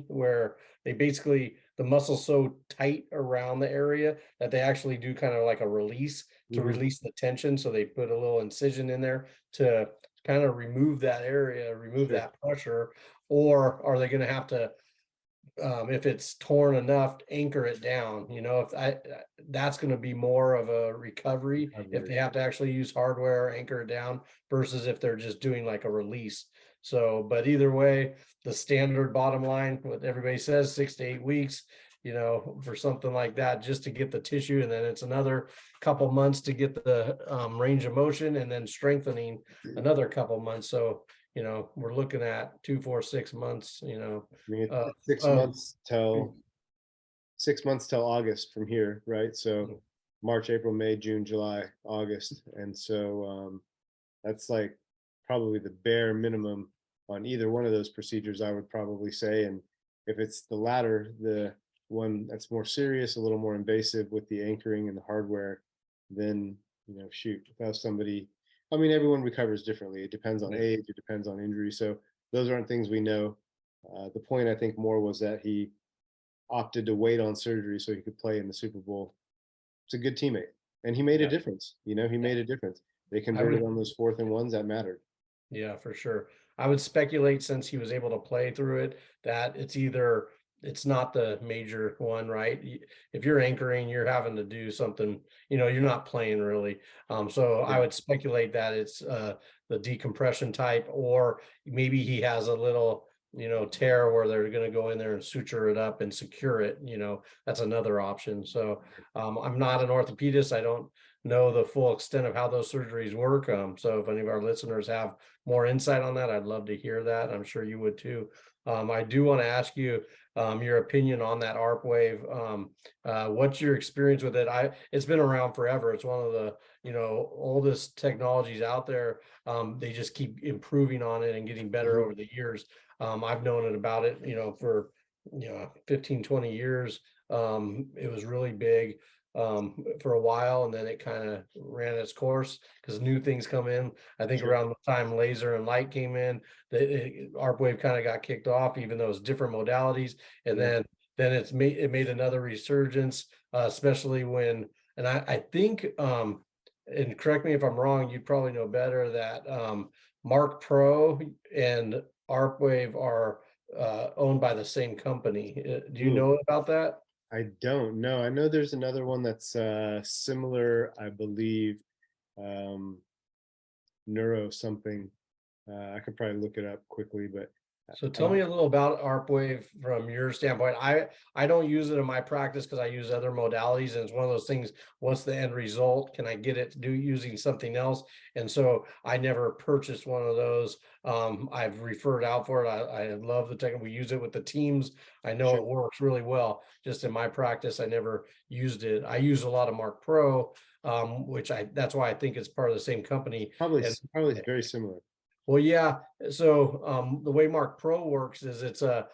where they basically the muscle's so tight around the area that they actually do kind of like a release to Hmm. release the tension. So they put a little incision in there to kind of remove that area, remove Sure. that pressure. Or are they going to have to, if it's torn enough, anchor it down? If that's going to be more of a recovery if Recovery. they have to actually use hardware, anchor it down, versus if they're just doing like a release. So, but either way, the standard bottom line, what everybody says, 6 to 8 weeks, for something like that, just to get the tissue. And then it's another couple months to get the range of motion, and then strengthening another couple months. So, we're looking at 2, 4, 6 months, I mean, uh, it's six of months till 6 months till August from here, right? So March, April, May, June, July, August, and so that's like probably the bare minimum on either one of those procedures, I would probably say. And if it's the latter, the one that's more serious, a little more invasive with the anchoring and the hardware, then shoot, without somebody, I mean, everyone recovers differently. It depends on yeah. age, it depends on injury. So those aren't things we know. The point I think more was that he opted to wait on surgery so he could play in the Super Bowl. It's a good teammate, and he made a Yeah. difference. He made a difference. they I converted would, on those 4th and 1s that mattered. yeah, for sure. I would speculate, since he was able to play through it, that it's not the major one, right? If you're anchoring, you're having to do something, you're not playing really. So I Yeah. would speculate that it's the decompression type, or maybe he has a little, tear where they're going to go in there and suture it up and secure it. That's another option. So I'm not an orthopedist. I don't know the full extent of how those surgeries work. So if any of our listeners have more insight on that, I'd love to hear that. I'm sure you would too. I do want to ask you your opinion on that ARP wave. What's your experience with it? It's been around forever. It's one of the oldest technologies out there. They just keep improving on it and getting better Mhm. over the years. I've known about it, for 15, 20 years. It was really big for a while, and then it kind of ran its course because new things come in. I think Sure. around the time laser and light came in, the ARP wave kind of got kicked off, even though it's different modalities. And Yeah. then it made another resurgence, especially when, and I think and correct me if I'm wrong, you probably know better, that Mark Pro and ARP wave are owned by the same company. Do you Ooh, know about that? I don't know. I know there's another one that's similar, I believe, um, neuro something. I could probably look it up quickly, but So I, tell me a little about ARP Wave from your standpoint. I don't use it in my practice because I use other modalities, and it's one of those things. What's the end result? Can I get it to do using something else? And so I never purchased one of those. I've referred out for it. I love the tech. We use it with the teams. I know sure, it works really well. Just in my practice, I never used it. I use a lot of Mark Pro, which that's why I think it's part of the same company. probably And probably very similar. well, yeah. So the way Mark Pro works is it's a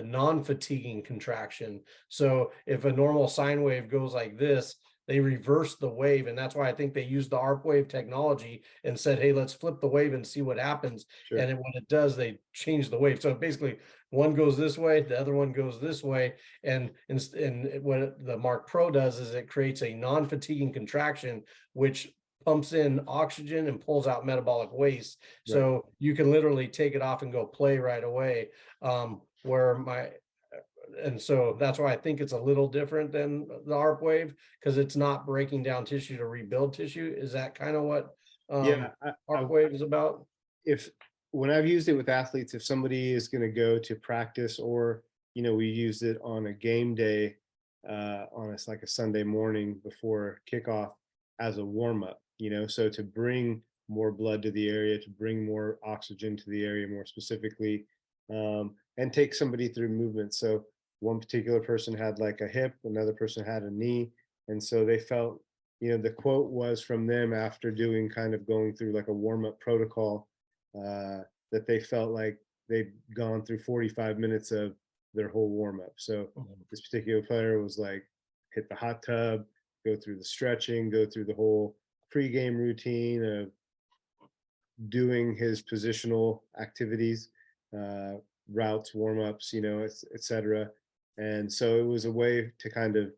non-fatiguing contraction. So if a normal sine wave goes like this, they reverse the wave, and that's why I think they used the ARP wave technology and said, "Hey, let's flip the wave and see what happens." And Sure. when it does, they change the wave. So basically, one goes this way, the other one goes this way, and what the Mark Pro does is it creates a non-fatiguing contraction, which pumps in oxygen and pulls out metabolic waste. Right. So you can literally take it off and go play right away. And so that's why I think it's a little different than the ARP wave, because it's not breaking down tissue to rebuild tissue. Is that kind of what Yeah. ARP wave is about? If when I've used it with athletes, if somebody is going to go to practice, or we used it on a game day, on a like a Sunday morning before kickoff as a warm up, so to bring more blood to the area, to bring more oxygen to the area, more specifically, and take somebody through movement. So one particular person had like a hip, another person had a knee, and so they felt, the quote was from them after doing kind of going through like a warm up protocol, uh, that they felt like they'd gone through 45 minutes of their whole warm up. So Mhm. this particular player was like, hit the hot tub, go through the stretching, go through the whole pregame routine of doing his positional activities, uh, routes, warm ups, et cetera. And so it was a way to kind of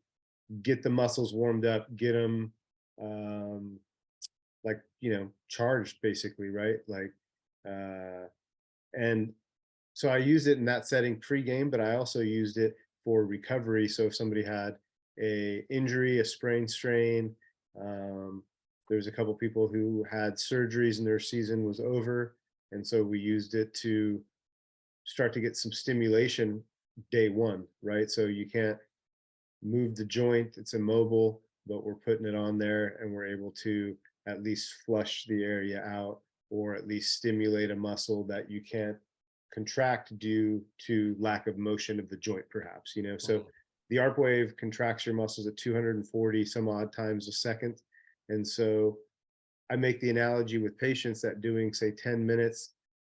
get the muscles warmed up, get them, um, like, charged basically, right? Like, uh, and so I used it in that setting pre-game, but I also used it for recovery. So if somebody had a injury, a sprain, strain, um, there's a couple people who had surgeries and their season was over, and so we used it to start to get some stimulation day one, right? So you can't move the joint; it's immobile, but we're putting it on there, and we're able to at least flush the area out, or at least stimulate a muscle that you can't contract due to lack of motion of the joint, perhaps. So Mhm. the ARP wave contracts your muscles at 240 some odd times a second. And so I make the analogy with patients that doing, say, 10 minutes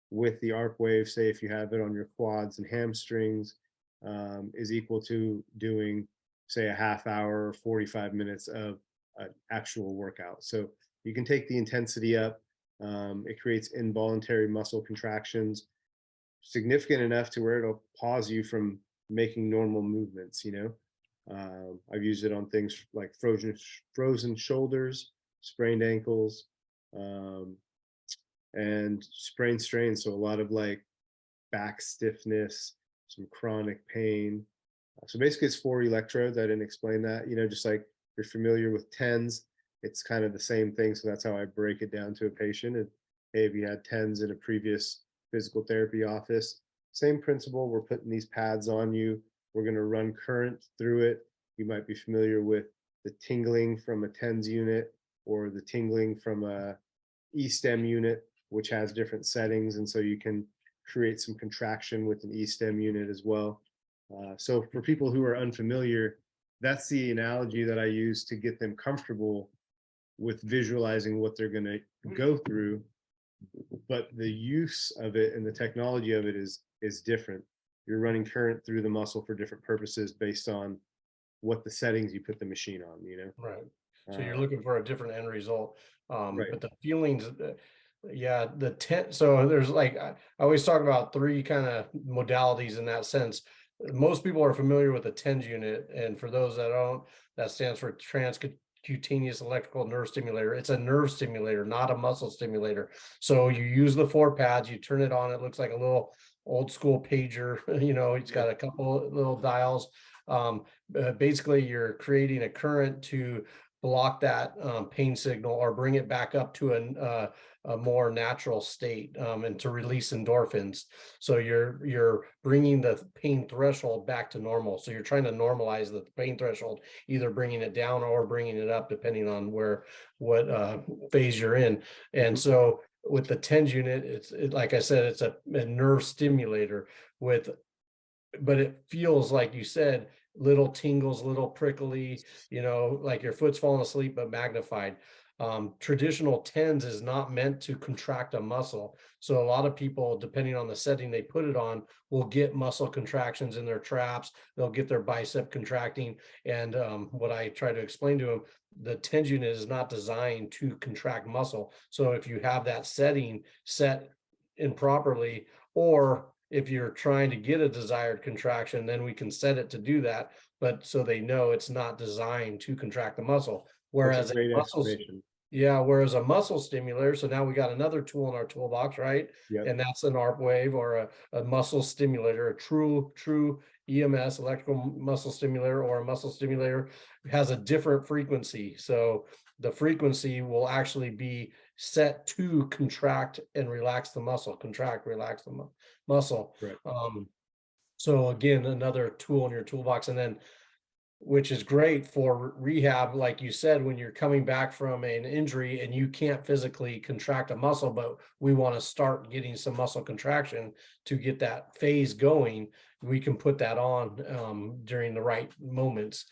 with the ARP wave, say if you have it on your quads and hamstrings, is equal to doing, say, a half hour or 45 minutes of an actual workout. So you can take the intensity up. It creates involuntary muscle contractions significant enough to where it'll pause you from making normal movements. I've used it on things like frozen shoulders. sprained ankles, and sprained strains. So a lot of like back stiffness, some chronic pain. So basically, it's 4 electrodes. I didn't explain that. Just like you're familiar with tens, it's kind of the same thing. So that's how I break it down to a patient. And hey, if you had tens in a previous physical therapy office, same principle. We're putting these pads on you. We're going to run current through it. You might be familiar with the tingling from a tens unit or the tingling from a E-stem unit, which has different settings. And so you can create some contraction with an E-stem unit as well. So for people who are unfamiliar, that's the analogy that I use to get them comfortable with visualizing what they're going to go through. But the use of it and the technology of it is different. You're running current through the muscle for different purposes based on what the settings you put the machine on, Right. So you're looking for a different end result. Right. But the feelings, yeah, so there's like, I always talk about 3 kind of modalities in that sense. Most people are familiar with the TENS unit, and for those that don't, that stands for transcutaneous electrical nerve stimulator. It's a nerve stimulator, not a muscle stimulator. So you use the 4 pads, you turn it on, it looks like a little old school pager, it's got a couple little dials. Basically you're creating a current to block that pain signal or bring it back up to a more natural state, and to release endorphins. So you're bringing the pain threshold back to normal. So you're trying to normalize the pain threshold, either bringing it down or bringing it up, depending on what phase you're in. And so with the TENS unit, like I said, it's a nerve stimulator but it feels like you said, little tingles, little prickly, like your foot's falling asleep, but magnified. Traditional TENS is not meant to contract a muscle. So a lot of people, depending on the setting they put it on, will get muscle contractions in their traps. They'll get their bicep contracting. And what I try to explain to them, the TENS unit is not designed to contract muscle. So if you have that setting set improperly, or if you're trying to get a desired contraction, then we can set it to do that. But so they know it's not designed to contract the muscle. That's Whereas a great explanation. whereas a muscle stimulator, so now we got another tool in our toolbox, right? Yep. And that's an ARP wave or a muscle stimulator, a true EMS, electrical muscle stimulator, or a muscle stimulator has a different frequency. So the frequency will actually be set to contract and relax the muscle, contract, relax the muscle. Right. So again, another tool in your toolbox. And then, which is great for rehab, like you said, when you're coming back from an injury and you can't physically contract a muscle, but we want to start getting some muscle contraction to get that phase going, we can put that on during the right moments.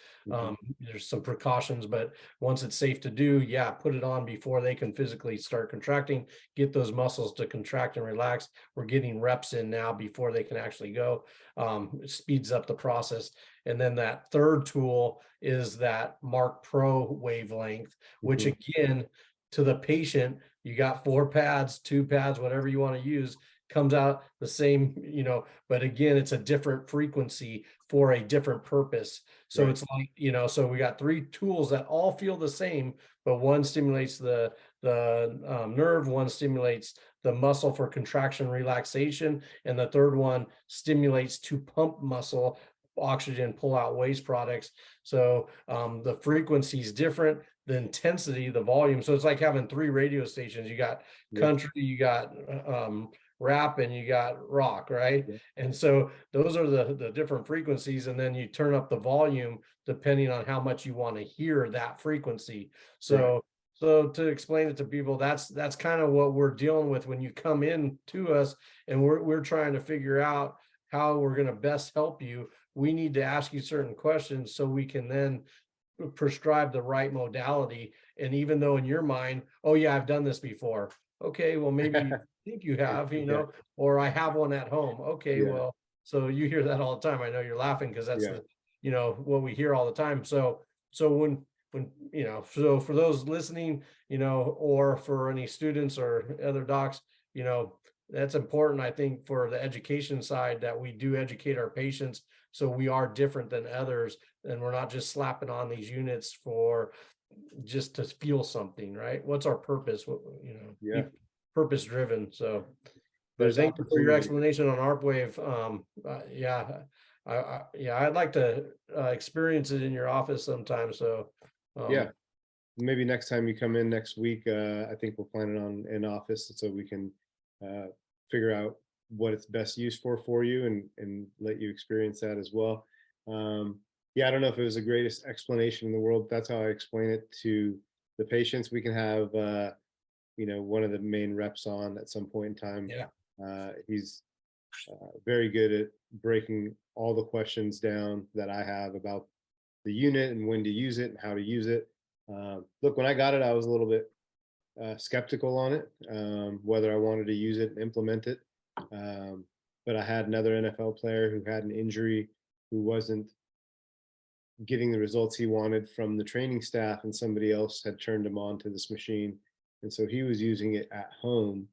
There's some precautions, but once it's safe to do, yeah, put it on before they can physically start contracting, get those muscles to contract and relax. We're getting reps in now before they can actually go. It speeds up the process. And then that third tool is that Mark Pro wavelength, which again, to the patient, you got 4 pads, 2 pads, whatever you want to use, comes out the same, but again, it's a different frequency for a different purpose. So Right. it's like, so we got 3 tools that all feel the same, but one stimulates the nerve, one stimulates the muscle for contraction relaxation, and the third one stimulates to pump muscle oxygen, pull out waste products. So the frequency is different, the intensity, the volume. So it's like having 3 radio stations. You got country, you got rap, and you got rock, right? Yep. And so those are the different frequencies, and then you turn up the volume depending on how much you want to hear that frequency. So Right. so to explain it to people, that's kind of what we're dealing with when you come in to us, and we're trying to figure out how we're going to best help you. We need to ask you certain questions so we can then prescribe the right modality. And even though in your mind, oh yeah, I've done this before. Okay, well, maybe you think you have, Yeah. or I have one at home. Okay, Yeah. well, so you hear that all the time. I know you're laughing because that's Yeah. what we hear all the time. So when so for those listening, or for any students or other docs, that's important, I think, for the education side, that we do educate our patients so we are different than others, and we're not just slapping on these units for just to feel something, right? What's our purpose? What, Yeah. be purpose driven. So, but There's thank you for your opportunity. explanation on ARP Wave. Yeah, yeah, I'd like to experience it in your office sometime. So, Yeah. um, Maybe next time you come in next week, I think we're planning on in office so we can uh, figure out what it's best used for you and let you experience that as well. Yeah, I don't know if it was the greatest explanation in the world. But that's how I explain it to the patients. We can have one of the main reps on at some point in time. yeah, He's very good at breaking all the questions down that I have about the unit and when to use it and how to use it. Look, when I got it, I was a little bit skeptical on it, whether I wanted to use it and implement it. Um, but I had another NFL player who had an injury, who wasn't getting the results he wanted from the training staff, and somebody else had turned him on to this machine. And so he was using it at home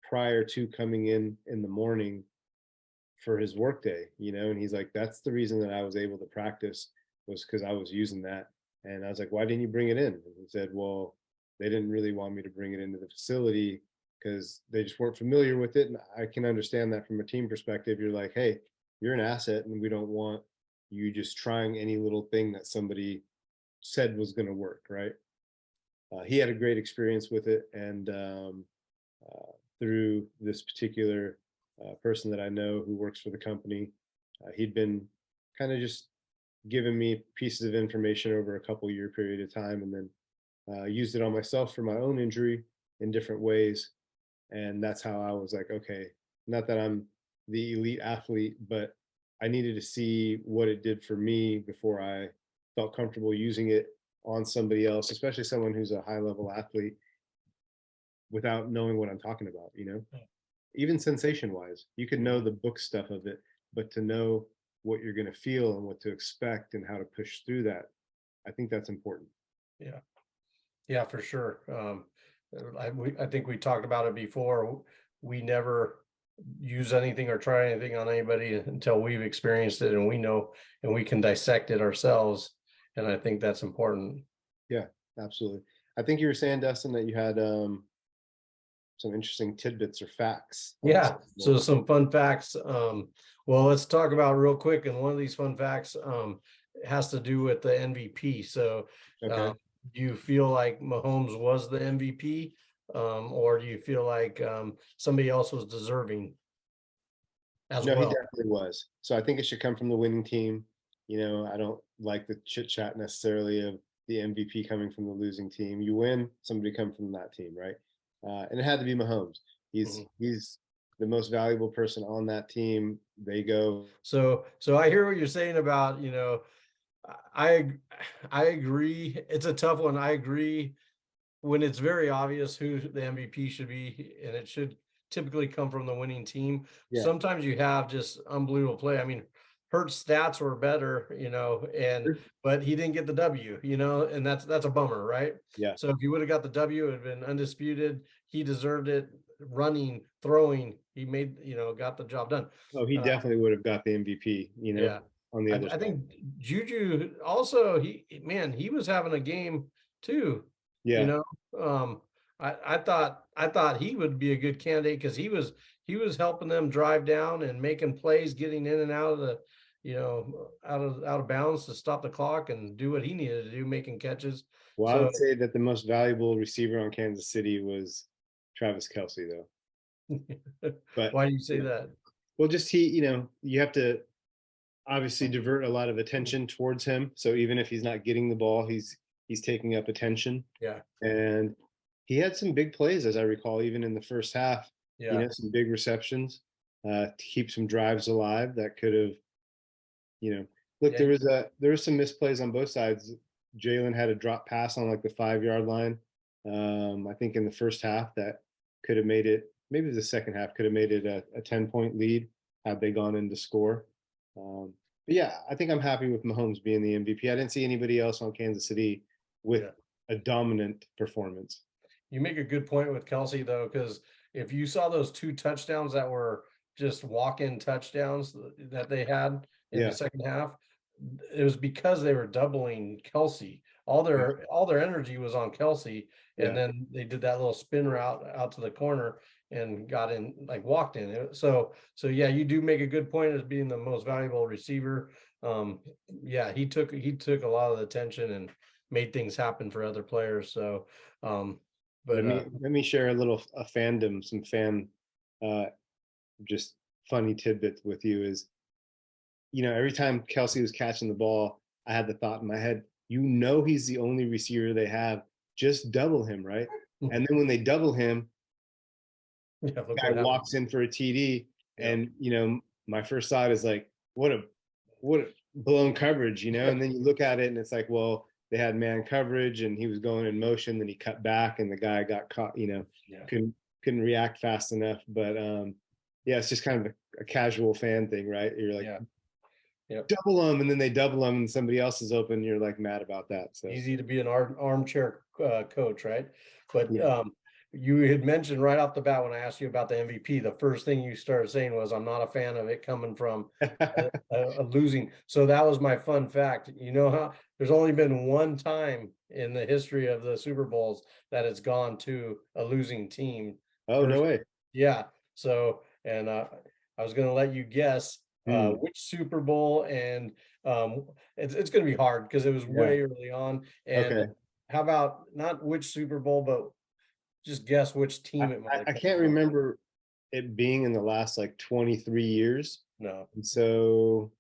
prior to coming in the morning for his workday, and he's like, that's the reason that I was able to practice, was because I was using that. And I was like, why didn't you bring it in? And he said, well, they didn't really want me to bring it into the facility because they just weren't familiar with it. And I can understand that from a team perspective. You're like, hey, you're an asset and we don't want you just trying any little thing that somebody said was going to work, right? He had a great experience with it, and through this particular person that I know who works for the company. He'd been kind of just giving me pieces of information over a couple year period of time, and then used it on myself for my own injury in different ways. And that's how I was like, okay, not that I'm the elite athlete, but I needed to see what it did for me before I felt comfortable using it on somebody else, especially someone who's a high level athlete, without knowing what I'm talking about. Even sensation wise, you could know the book stuff of it, but to know what you're going to feel and what to expect and how to push through that, I think that's important. yeah, yeah, for sure. I think we talked about it before. We never use anything or try anything on anybody until we've experienced it and we know and we can dissect it ourselves. And I think that's important. Yeah, absolutely. I think you were saying, Dustin, that you had some interesting tidbits or facts on Yeah. So this. some fun facts. Well, let's talk about real quick. And one of these fun facts has to do with the MVP. So Okay. um, do you feel like Mahomes was the MVP? Or do you feel like somebody else was deserving as No, he well? definitely was. So I think it should come from the winning team. I don't like the chit chat necessarily of the MVP coming from the losing team. You win, somebody come from that team, right? And it had to be Mahomes. He's Mhm. he's the most valuable person on that team. They go. So I hear what you're saying about, I I agree. It's a tough one. I agree when it's very obvious who the MVP should be, and it should typically come from the winning team. Yeah, Sometimes you have just unbelievable play. I mean, Hurts stats were better, but he didn't get the W, and that's a bummer, right? yeah. So if he would have got the W, it would have been undisputed. He deserved it. Running, throwing, he made, got the job done. Oh, he Uh, definitely would have got the MVP. yeah. On the other I side. think Juju also, he was having a game too, you Yeah. know. Um, I thought he would be a good candidate because he was helping them drive down and making plays, getting in and out of the, out of bounds to stop the clock and do what he needed to do, making catches. Well, I So would say that the most valuable receiver on Kansas City was Travis Kelsey, though. But why do you say that? well, just you have to obviously divert a lot of attention towards him. So even if he's not getting the ball, he's taking up attention. Yeah, And he had some big plays, as I recall, even in the first half. yeah, Some big receptions to keep some drives alive that could have, you know, look, yeah, there was some misplays on both sides. Jalen had a drop pass on like the 5 yard line. I think in the first half that could have made it. Maybe the second half could have made it a 10-point lead had they gone in to score. But yeah, I think I'm happy with Mahomes being the MVP. I didn't see anybody else on Kansas City with yeah. a dominant performance. You make a good point with Kelsey though, because if you saw those two touchdowns that were just walk-in touchdowns that they had in the Yeah, second half, it was because they were doubling Kelsey. all their energy was on Kelsey, and Yeah. then they did that little spin route out to the corner and got in, like walked in. So yeah, you do make a good point as being the most valuable receiver. Yeah, he took a lot of the attention and made things happen for other players. So, but Let me share a little fandom, some fan uh just funny tidbit with you is, every time Kelsey was catching the ball, I had the thought in my head, he's the only receiver they have. Just double him, right? And then when they double him, yeah, look guy what happened. walks in for a TD, Yeah. and my first thought is like, what a blown coverage, and then you look at it and it's like, well, they had man coverage and he was going in motion, then he cut back and the guy got caught, Yeah. couldn't react fast enough. But yeah, it's just kind of a casual fan thing, right? You're like, Yeah. Yep. double them, and then they double them and somebody else is open, and you're like mad about that. So Easy to be an armchair coach, right? But yeah. you had mentioned right off the bat when I asked you about the MVP, the first thing you started saying was, "I'm not a fan of it coming from a losing." So that was my fun fact. You know how there's only been one time in the history of the Super Bowls that it's gone to a losing team. Oh, no way. Yeah. So, and I was going to let you guess which Super Bowl, and it's going to be hard because it was Yeah. way early on. And Okay. how about not which Super Bowl, but just guess which team it might have I come can't from. remember it being in the last like 23 years. No, And so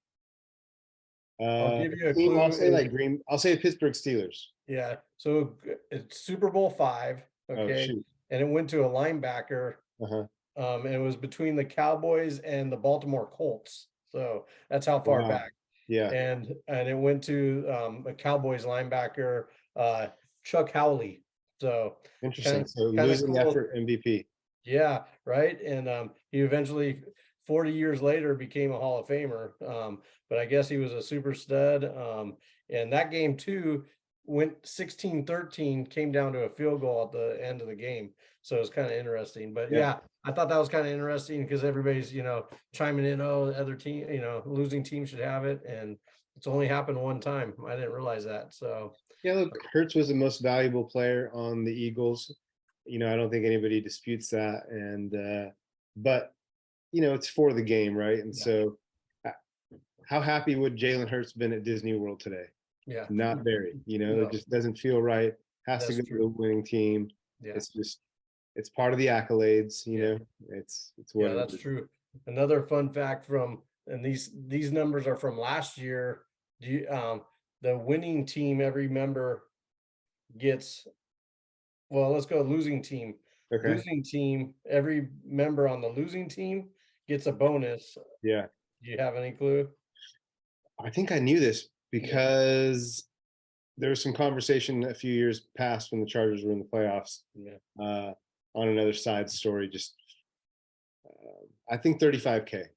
I'll give you a team, I'll clue. say like I'll say Pittsburgh Steelers. Yeah. So it's Super Bowl 5. Oh Okay. shoot. And it went to a linebacker. Uh-huh. And it was between the Cowboys and the Baltimore Colts. So that's how far Wow. back. Yeah. And it went to a Cowboys linebacker, Chuck Howley. So Interesting. So kind of losing cool. effort MVP. Yeah, right. And he eventually 40 years later became a Hall of Famer. But I guess he was a super stud. And that game too went 16-13, came down to a field goal at the end of the game. So it's kind of interesting. But Yeah. yeah, I thought that was kind of interesting because everybody's, chiming in, oh, the other team, losing team should have it. And it's only happened one time. I didn't realize that. So Yeah, look, Hurts was the most valuable player on the Eagles. I don't think anybody disputes that. And but it's for the game, right? And yeah, so how happy would Jalen Hurts been at Disney World today? yeah. Not very. No, It just doesn't feel right. Has to that's go to true. the winning team. Yeah. It's part of the accolades, Yeah. It's what Yeah, it that's is. true. Another fun fact and these numbers are from last year. The winning team, every member gets, well, let's go losing team. Okay. Losing team, every member on the losing team gets a bonus. Yeah. Do you have any clue? I think I knew this Yeah. because there was some conversation a few years past when the Chargers were in the playoffs Yeah. on another side story. Just I think 35K.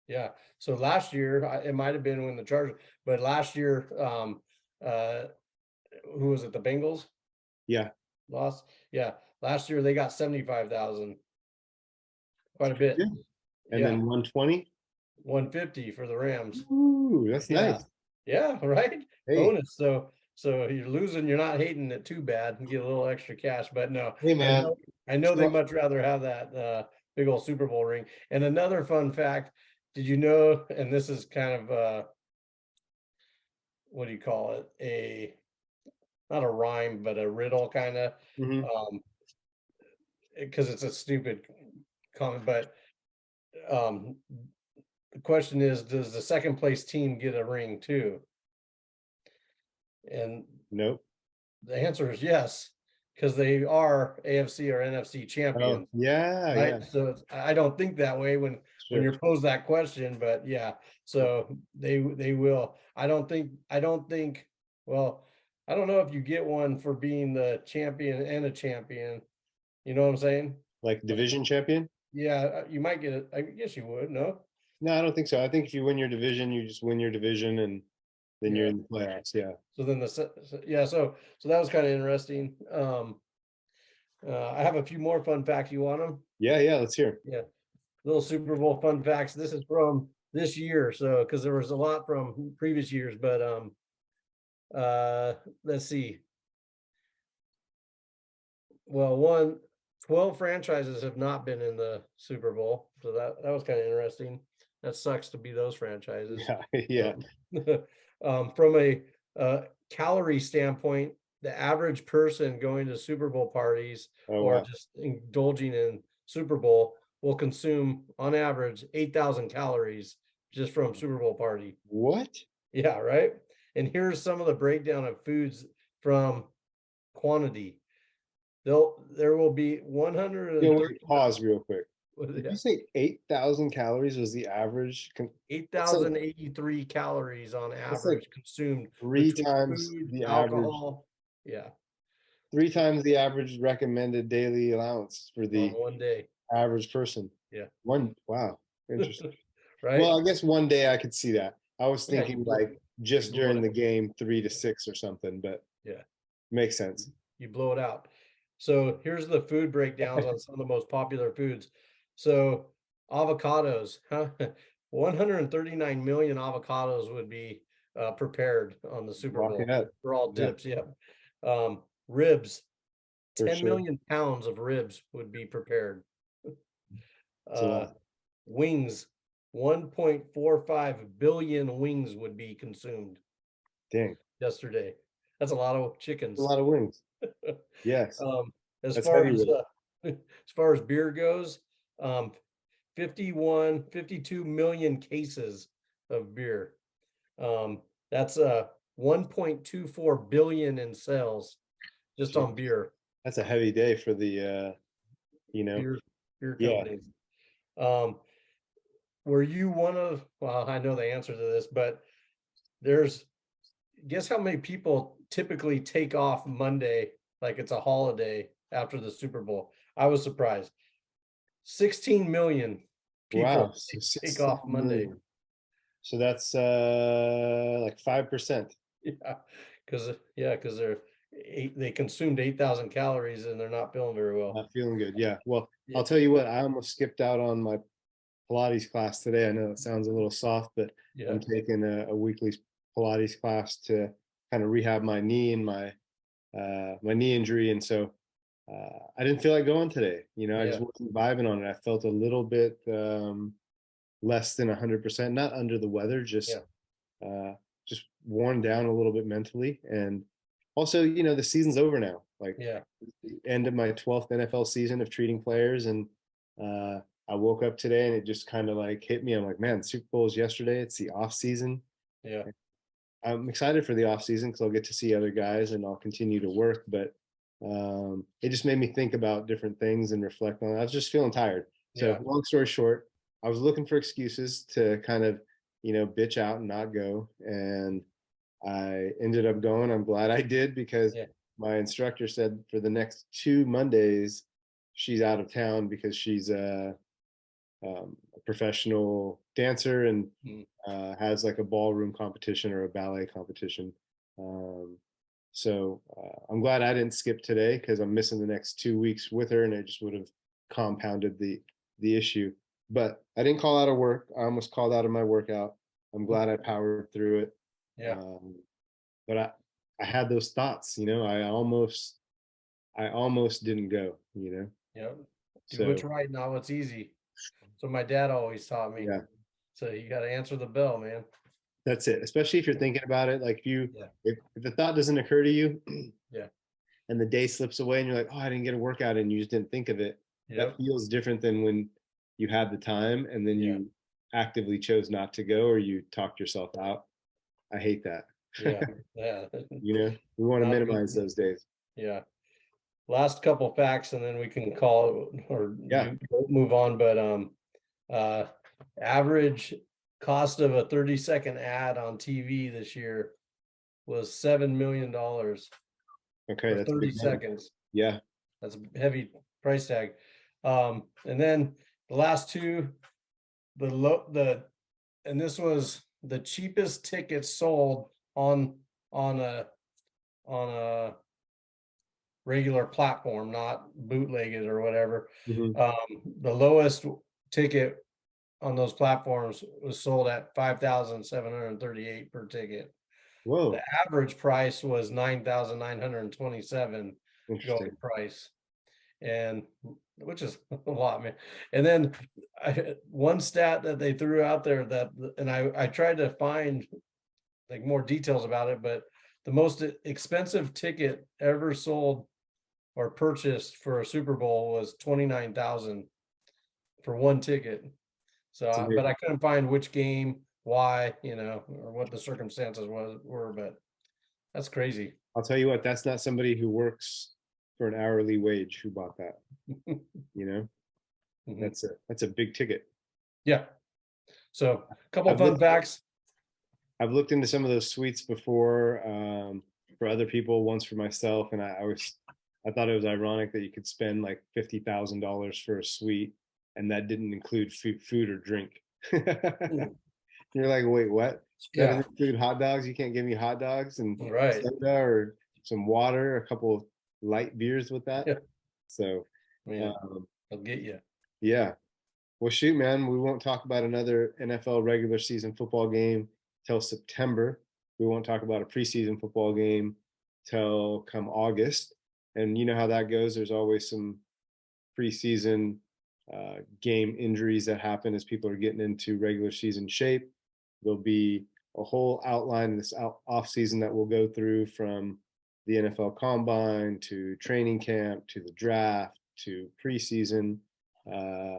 Yeah. So last year, it might have been when the Chargers, but last year, who was it? The Bengals Yeah. lost. Yeah. Last year they got 75,000. Quite a bit. Yeah. And Yeah. then 120. 150 for the Rams. Ooh, that's Yeah. nice. Yeah, right? Hey, Bonus. So you're losing, you're not hating it too bad and get a little extra cash. But no, hey, I man. know I know they much rather have that big old Super Bowl ring. And another fun fact, did you know, and this is kind of what do you call it? Not a rhyme, but a riddle kind of, Mhm. because it's a stupid comment, but um the question is, does the second place team get a ring too? And Nope. the answer is yes, because they are AFC or NFC Oh, champions, yeah, right? yeah, So I don't think that way when sure. you're posed that question, but yeah, so they will. I don't think. Well, I don't know if you get one for being the champion and a champion. You know what I'm saying? Like division champion? Yeah, you might get it. I guess you would. No. No, I don't think so. I think if you win your division, you just win your division, and then you're Yeah. in the playoffs. Yeah. So then yeah, so that was kind of interesting. I have a few more fun facts. You want them? Yeah, yeah. Let's hear. Yeah, little Super Bowl fun facts. This is from this year, so because there was a lot from previous years, but Let's see. Well, 12 franchises have not been in the Super Bowl, so that was kind of interesting. That sucks to be those franchises. Yeah, yeah. From a calorie standpoint, the average person going to Super Bowl parties Oh or wow. just indulging in Super Bowl will consume on average 8,000 calories just from Super Bowl party. What? Yeah, right. And here's some of the breakdown of foods from quantity. There will be Yeah, 130. wait, pause real quick. Did you Yeah, say 8,000 calories was the average? That's like 8,083 calories on that's like average consumed three between times food, the average, alcohol. Yeah, 3 times the average recommended daily allowance for on the one day. average person. Yeah, Wow, interesting. right. Well, I guess one day I could see that. I was Yeah, thinking like you just blow it during out. the game, 3 to 6 or something, but Yeah, makes sense. you blow it out. So here's the food breakdowns on some of the most popular foods. So avocados, huh? 139 million avocados would be prepared on the Super Lock Bowl it up. for all Yeah, dips. Yep. Ribs, for 10 sure. million pounds of ribs would be prepared. It's a Uh, lot. wings, 1.45 billion wings would be consumed Dang, yesterday. That's a lot of a chickens. lot of wings. Yes, Um, as that's far as heavyweight. as far as beer goes, um, 52 million cases of beer. That's 1.24 billion in sales just Jeez. on beer. That's a heavy day for the Beer beer yeah. companies. Um, were you one of, well, I know the answer to this, but there's, guess how many people typically take off Monday like it's a holiday after the Super Bowl? I was surprised. 16 million people Wow, so take 16 off Monday. million. So that's like 5%. Yeah, because they consumed 8,000 calories and they're not feeling very well. Not feeling good. Yeah. Well, Yeah, I'll tell you what, I almost skipped out on my Pilates class today. I know it sounds a little soft, but yeah, I'm taking a weekly Pilates class to kind of rehab my knee and my knee injury. And so I didn't feel like going today. I just yeah, wasn't vibing on it. I felt a little bit less than 100%, not under the weather, yeah, uh, just worn down a little bit mentally. And also, the season's over now. Like yeah, the end of my 12th NFL season of treating players, and uh, I woke up today and it just kind of like hit me. I'm like, man, Super Bowl is yesterday. It's the off season. yeah, I'm excited for the off season because I'll get to see other guys and I'll continue to work. But it just made me think about different things and reflect on it. I was just feeling tired. So yeah, long story short, I was looking for excuses to kind of, bitch out and not go. And I ended up going. I'm glad I did because yeah, my instructor said for the next 2 Mondays, she's out of town because she's a professional dancer and mm, has like a ballroom competition or a ballet competition. Um, so I'm glad I didn't skip today because I'm missing the next 2 weeks with her, and it just would have compounded the issue. But I didn't call out of work. I almost called out of my workout. I'm glad I powered through it. yeah, Um, but I had those thoughts. I almost didn't go. yeah. Do what's So right, not what's easy. So my dad always taught me. yeah, So you got to answer the bell, man. that's it. Especially if you're thinking about it, like Yeah, if the thought doesn't occur to you, yeah, and the day slips away, and you're like, oh, I didn't get a workout, and you just didn't think of it. That yep, feels different than when you had the time and then yeah, you actively chose not to go or you talked yourself out. I hate that. yeah, yeah. We want to Not a good minimize thing. those days. Yeah. Last couple facts and then we can call it or Yeah. move on. But uh average cost of a 30-second ad on TV this year was $7 million Okay, for that's 30 big money. seconds. Yeah. That's a heavy price tag. And then the last two, the and this was the cheapest ticket sold on a on a regular platform, not bootlegged or whatever. Hmm. The lowest ticket on those platforms was sold at 5,738 per ticket. Whoa, The average price was 9,927 going interesting. price, and which is a lot, man. And then one stat that they threw out there that, and I tried to find like more details about it, but the most expensive ticket ever sold or purchased for a Super Bowl was 29,000 for one ticket. So, It's but amazing. I couldn't find which game, why, or what the circumstances were, but that's crazy. I'll tell you what, that's not somebody who works for an hourly wage who bought that. You know, Mhm. that's a big ticket. Yeah. So, a couple I've fun looked facts. I've looked into some of those suites before, for other people, once for myself, and I thought it was ironic that you could spend like $50,000 for a suite, and that didn't include food or drink. Mm, You're like, wait, what? That yeah. doesn't include hot dogs? You can't give me hot dogs and Right. soda or some water, a couple of light beers with that. Yeah. So, Man, um, I'll get you. yeah. Well, shoot, man, we won't talk about another NFL regular season football game till September. We won't talk about a preseason football game till come August. And you know how that goes. There's always some preseason game injuries that happen as people are getting into regular season shape. There'll be a whole outline in this off season that we'll go through, from the NFL Combine to training camp to the draft to preseason. Uh,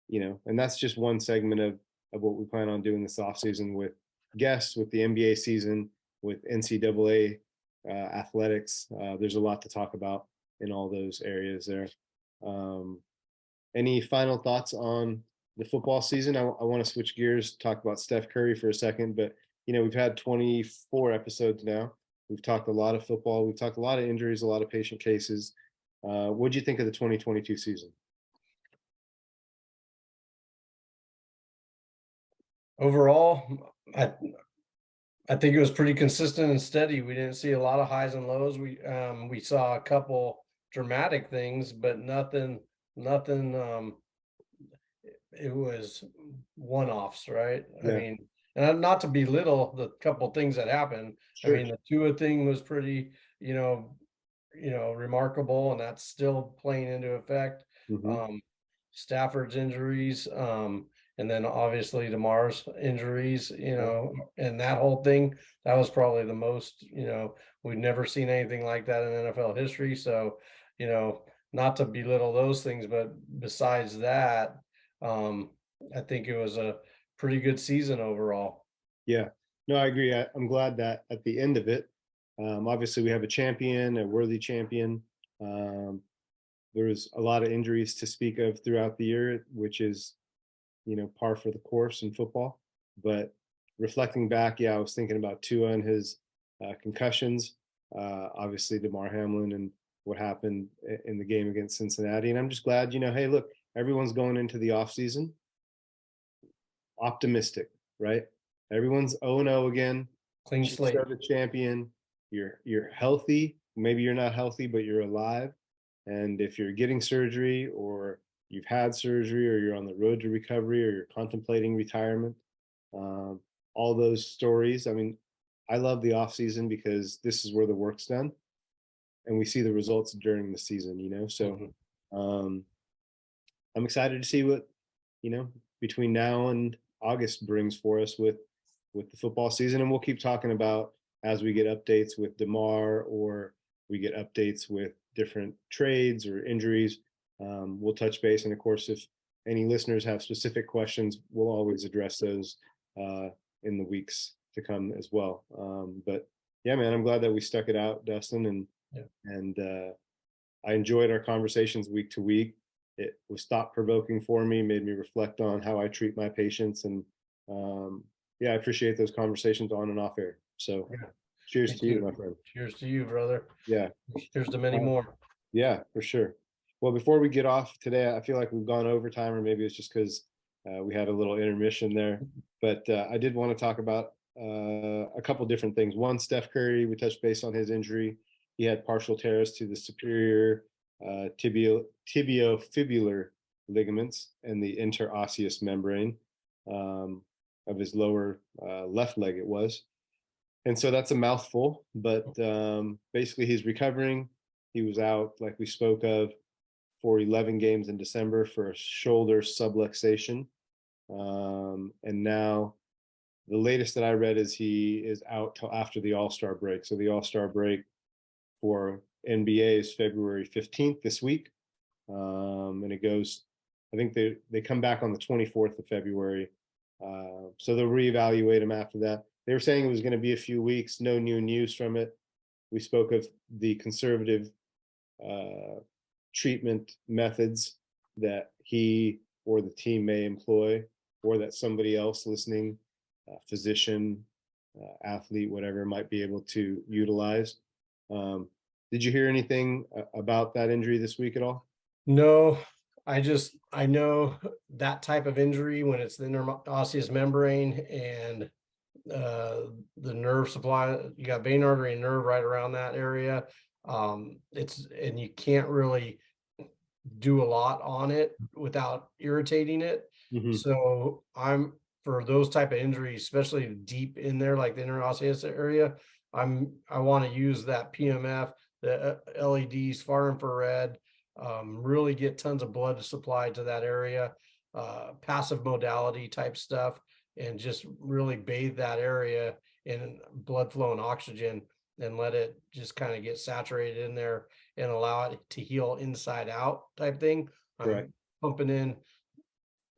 and that's just one segment of what we plan on doing this off season, with guests, with the NBA season, with NCAA athletics. There's a lot to talk about in all those areas there. Um, any final thoughts on the football season? I want to switch gears, talk about Steph Curry for a second, but we've had 24 episodes now. We've talked a lot of football. We've talked a lot of injuries, a lot of patient cases. What do you think of the 2022 season? Overall, I think it was pretty consistent and steady. We didn't see a lot of highs and lows. We saw a couple dramatic things, but nothing it was one-offs, right? I Yeah, mean, and not to belittle the couple things that happened. I sure. mean, the Tua thing was pretty, remarkable, and that's still playing into effect. Hmm. Um, Stafford's injuries, and then obviously Damar's injuries, and that whole thing, that was probably the most, we've never seen anything like that in NFL history. So, not to belittle those things, but besides that, um, I think it was a pretty good season overall. Yeah, no, I agree. I'm glad that at the end of it, obviously we have a champion, a worthy champion. Um, there was a lot of injuries to speak of throughout the year, which is, par for the course in football. But reflecting back, yeah, I was thinking about Tua and his concussions, obviously Damar Hamlin and what happened in the game against Cincinnati. And I'm just glad, hey, look, everyone's going into the offseason optimistic, right? Everyone's 0-0 again. Clean Chiefs are slate. the champion. You're healthy. Maybe you're not healthy, but you're alive. And if you're getting surgery, or you've had surgery, or you're on the road to recovery, or you're contemplating retirement, um, all those stories. I mean, I love the off season because this is where the work's done, and we see the results during the season. So Mhm. um, I'm excited to see what you know between now and August brings for us with the football season, and we'll keep talking about as we get updates with Damar, or we get updates with different trades or injuries. We'll touch base, and of course, if any listeners have specific questions, we'll always address those in the weeks to come as well. But yeah, man, I'm glad that we stuck it out, Dustin, Yeah. and I enjoyed our conversations week to week. It was thought provoking for me, made me reflect on how I treat my patients, and um, yeah, I appreciate those conversations on and off air. So, Yeah. cheers Me to you, too. my friend. Cheers to you, brother. Yeah, Cheers to many more. yeah, for sure. Well, before we get off today, I feel like we've gone overtime, or maybe it's just because we had a little intermission there. But I did want to talk about a couple different things. One, Steph Curry, we touched base on his injury. He had partial tears to the superior tibiofibular ligaments and the interosseous membrane um, of his lower left leg, it was. And so that's a mouthful, but basically he's recovering. He was out, like we spoke of, for 11 games in December for a shoulder subluxation. And now the latest that I read is he is out till after the All-Star break. So the All-Star break for NBA is February 15th this week. And it goes, I think they come back on the 24th of February. So they'll reevaluate him after that. They were saying it was going to be a few weeks, no new news from it. We spoke of the conservative treatment methods that he or the team may employ, or that somebody else listening, physician, athlete, whatever, might be able to utilize. Did you hear anything about that injury this week at all? No, I know that type of injury when it's the interosseous membrane and the nerve supply, you got vein, artery, and nerve right around that area. And you can't really do a lot on it without irritating it. Mm-hmm. So for those type of injuries, especially deep in there, like the interosseous area, I want to use that PMF, the LEDs, far infrared, really get tons of blood supplied to that area, passive modality type stuff, and just really bathe that area in blood flow and oxygen and let it just kind of get saturated in there and allow it to heal inside out type thing. Right. I'm pumping in.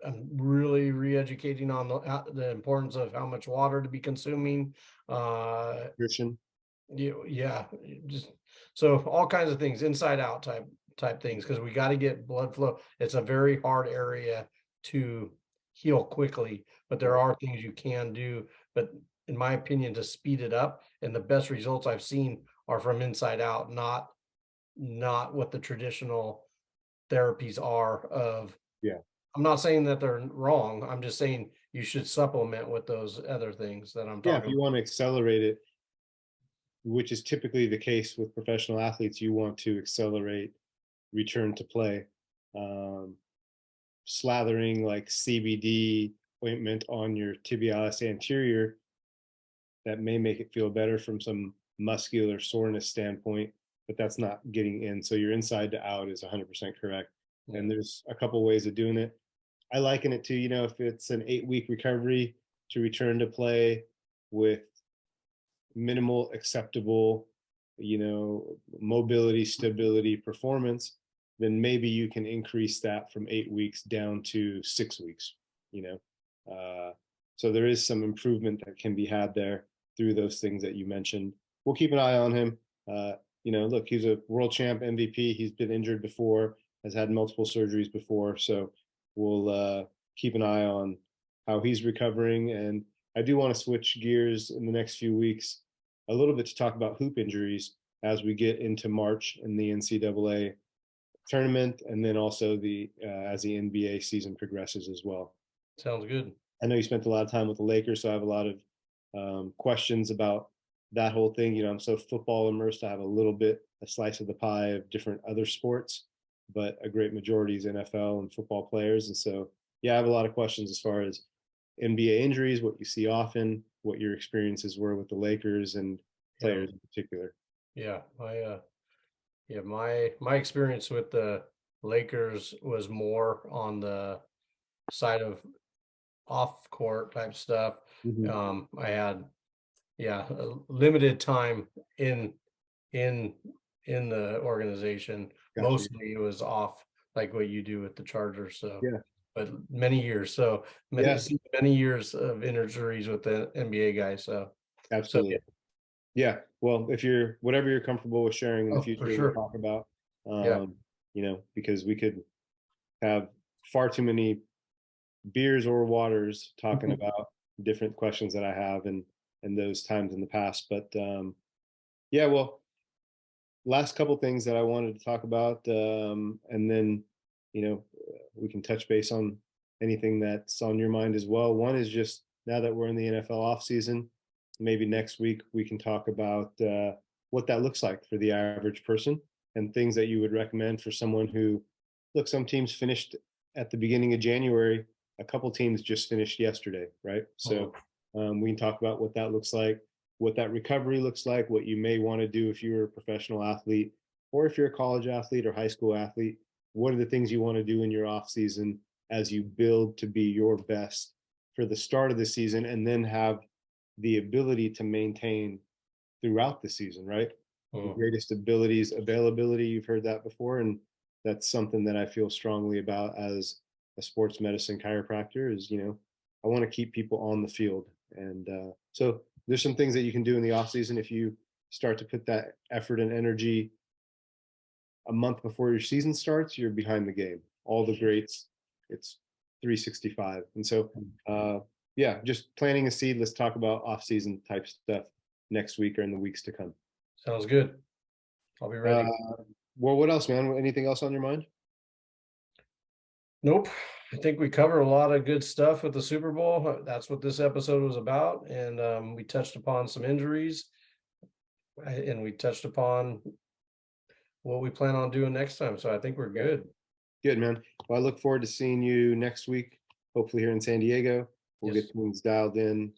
I'm really re-educating on the importance of how much water to be consuming. Nutrition. Yeah, just so all kinds of things, inside out type things, because we got to get blood flow. It's a very hard area to heal quickly, but there are things you can do. But in my opinion, to speed it up, and the best results I've seen are from inside out, not what the traditional therapies are of. Yeah. I'm not saying that they're wrong. I'm just saying you should supplement with those other things that I'm Yeah. If talking you want to accelerate it, which is typically the case with professional athletes, you want to accelerate return to play. Um, Slathering like CBD ointment on your tibialis anterior, that may make it feel better from some muscular soreness standpoint, but that's not getting in. So your inside to out is 100% correct. about. And there's a couple ways of doing it. I liken it to, if it's an 8-week recovery to return to play with minimal acceptable, mobility, stability, performance, then maybe you can increase that from 8 weeks down to 6 weeks, so there is some improvement that can be had there through those things that you mentioned. We'll keep an eye on him. Look, he's a world champ MVP. He's been injured before, has had multiple surgeries before. So we'll keep an eye on how he's recovering. And I do want to switch gears in the next few weeks a little bit to talk about hoop injuries as we get into March in the NCAA tournament, and then also as the NBA season progresses as well. Sounds good. I know you spent a lot of time with the Lakers, so I have a lot of questions about that whole thing. I'm so football immersed. I have a slice of the pie of different other sports, but a great majority is NFL and football players. And so, yeah, I have a lot of questions as far as NBA injuries, what you see often, what your experiences were with the Lakers and players in particular. Yeah, my experience with the Lakers was more on the side of off court type stuff. Mm-hmm. I had a limited time in in the organization. Gotcha. Mostly it was off, like what you do with the Chargers. So, Yeah, but many years. So yeah, many years of injuries with the NBA guys. So absolutely. yeah. Yeah. Well, whatever you're comfortable with sharing in the Oh, for future, we'll sure. talk about, Yeah. because we could have far too many beers or waters talking about different questions that I have and those times in the past. But yeah, well, last couple things that I wanted to talk about, and then we can touch base on anything that's on your mind as well. One is just now that we're in the NFL offseason, maybe next week we can talk about what that looks like for the average person and things that you would recommend for someone who, look, some teams finished at the beginning of January. A couple teams just finished yesterday, right? So we can talk about what that looks like. what that recovery looks like, what you may want to do if you're a professional athlete, or if you're a college athlete or high school athlete. What are the things you want to do in your off season as you build to be your best for the start of the season, and then have the ability to maintain throughout the season, right? The Mm. greatest abilities, availability, you've heard that before. And that's something that I feel strongly about as a sports medicine chiropractor is, I want to keep people on the field. And so there's some things that you can do in the off season if you start to put that effort and energy a month before your season starts, you're behind the game. All the greats, it's 365. And so, yeah, just planting a seed. Let's talk about off-season type stuff next week or in the weeks to come. Sounds good. I'll be Uh, ready. well, what else, man? Anything else on your mind? Nope. I think we covered a lot of good stuff with the Super Bowl. That's what this episode was about. And we touched upon some injuries and we touched upon what we plan on doing next time. So I think we're good. Good, man. Well, I look forward to seeing you next week, hopefully here in San Diego. We'll Yes. get things dialed in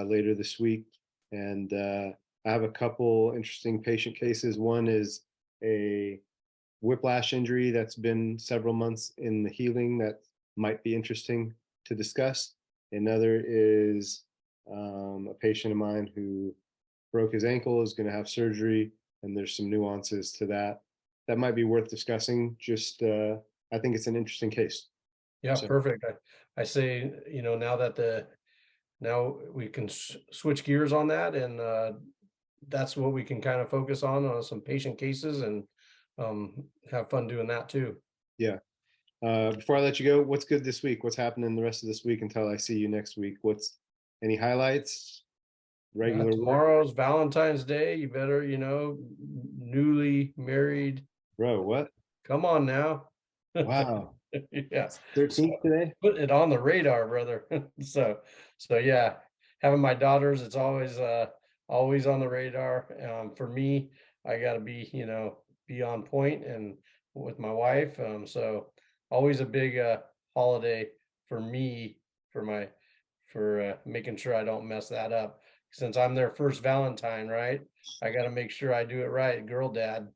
later this week. And I have a couple interesting patient cases. One is a whiplash injury that's been several months in the healing that might be interesting to discuss. Another is a patient of mine who broke his ankle, is going to have surgery, and there's some nuances to that that might be worth discussing. Just I think it's an interesting case. Yeah, So perfect. I say, now we can switch gears on that, and that's what we can kind of focus on some patient cases and have fun doing that too. yeah. Before I let you go, what's good this week? What's happening the rest of this week until I see you next week? What's any highlights? Regular work? Tomorrow's Valentine's Day. You better, newly married. Bro, what? Come on now. Wow. Yeah. It's So 13th today? put it on the radar, brother. So yeah, having my daughters, it's always on the radar. For me, I gotta be on point and with my wife. So always a big holiday for me for my for making sure I don't mess that up. Since I'm their first Valentine, right? I gotta make sure I do it right, girl dad.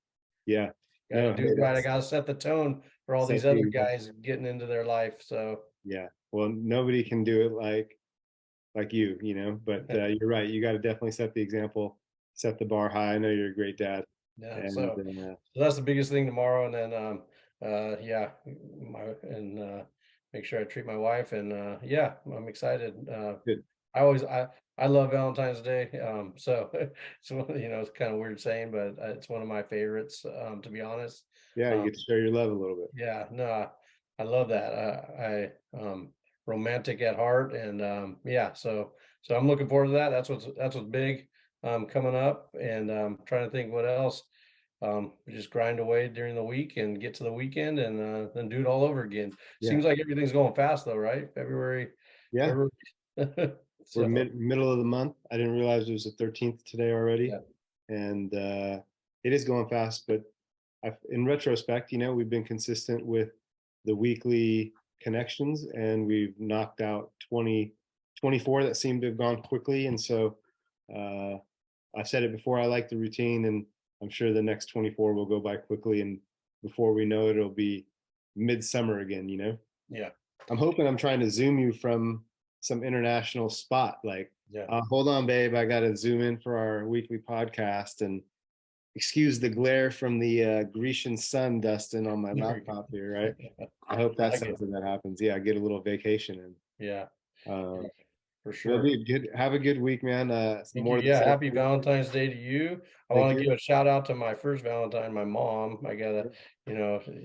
Yeah. Gotta No, do hey, it right. I that's gotta set the tone for all these set other the guys getting into their life. So yeah. Well, nobody can do it like you, but you're right. You got to definitely set the example, set the bar high. I know you're a great dad. yeah, And so that's the biggest thing tomorrow. And then yeah, make sure I treat my wife and yeah, I'm excited. good. I always I love Valentine's Day. So it's kind of weird saying, but it's one of my favorites, to be honest. Yeah, you Um, get to share your love a little bit. Yeah, no, I love that. Romantic at heart, and yeah, so I'm looking forward to that. That's what's big coming up, and trying to think what else. We just grind away during the week and get to the weekend, and then do it all over again. Yeah. Seems like everything's going fast though, right? Yeah. February. We're So middle of the month. I didn't realize it was the 13th today already. yeah, And it is going fast, but in retrospect, we've been consistent with the weekly connections, and we've knocked out 24 that seem to have gone quickly. And so uh, I've said it before, I like the routine, and I'm sure the next 24 will go by quickly. And before we know it, it'll be midsummer again. yeah, I'm hoping I'm trying to zoom you from some international spot. Like, yeah. hold on, babe, I got to zoom in for our weekly podcast, and excuse the glare from the Grecian sun, Dustin, on my There we laptop here, right? go. I hope I that's like it. something that happens. Yeah, get a little vacation Yeah, in. yeah, for Well, sure. dude, have a good week, man. Thank you. More than Yeah, say happy Valentine's Day to you. I thank want to you. give a shout out to my first Valentine, my mom.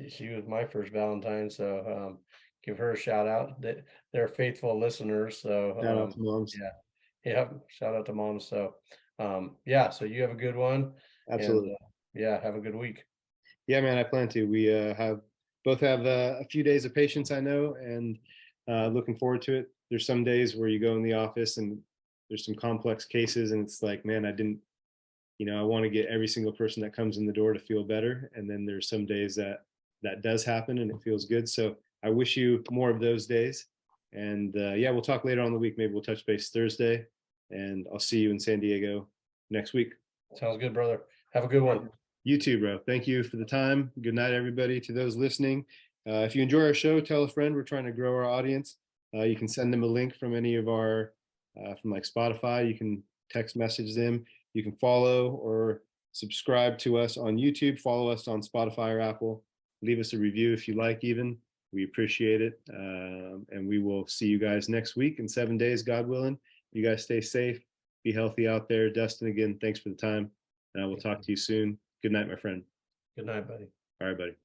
She was my first Valentine, so give her a shout out. They're faithful listeners, Shout out so to moms. yeah, yeah. Shout out to mom. So yeah, so you have a good one, and Absolutely. yeah, have a good week. Yeah, man, I plan to. We both have a few days of patience, I know, and looking forward to it. There's some days where you go in the office and there's some complex cases, and it's like, man, I didn't, I want to get every single person that comes in the door to feel better. And then there's some days that does happen and it feels good. So I wish you more of those days. And yeah, we'll talk later on in the week. Maybe we'll touch base Thursday, and I'll see you in San Diego next week. Sounds good, brother. Have a good one. You too, bro. Thank you for the time. Good night, everybody. To those listening, if you enjoy our show, tell a friend. We're trying to grow our audience. You can send them a link from any of our, from like Spotify. You can text message them. You can follow or subscribe to us on YouTube. Follow us on Spotify or Apple. Leave us a review if you like, even. We appreciate it. And we will see you guys next week in 7 days, God willing. You guys stay safe. Be healthy out there. Dustin, again, thanks for the time. And I will talk to you soon. Good night, my friend. Good night, buddy. All right, buddy.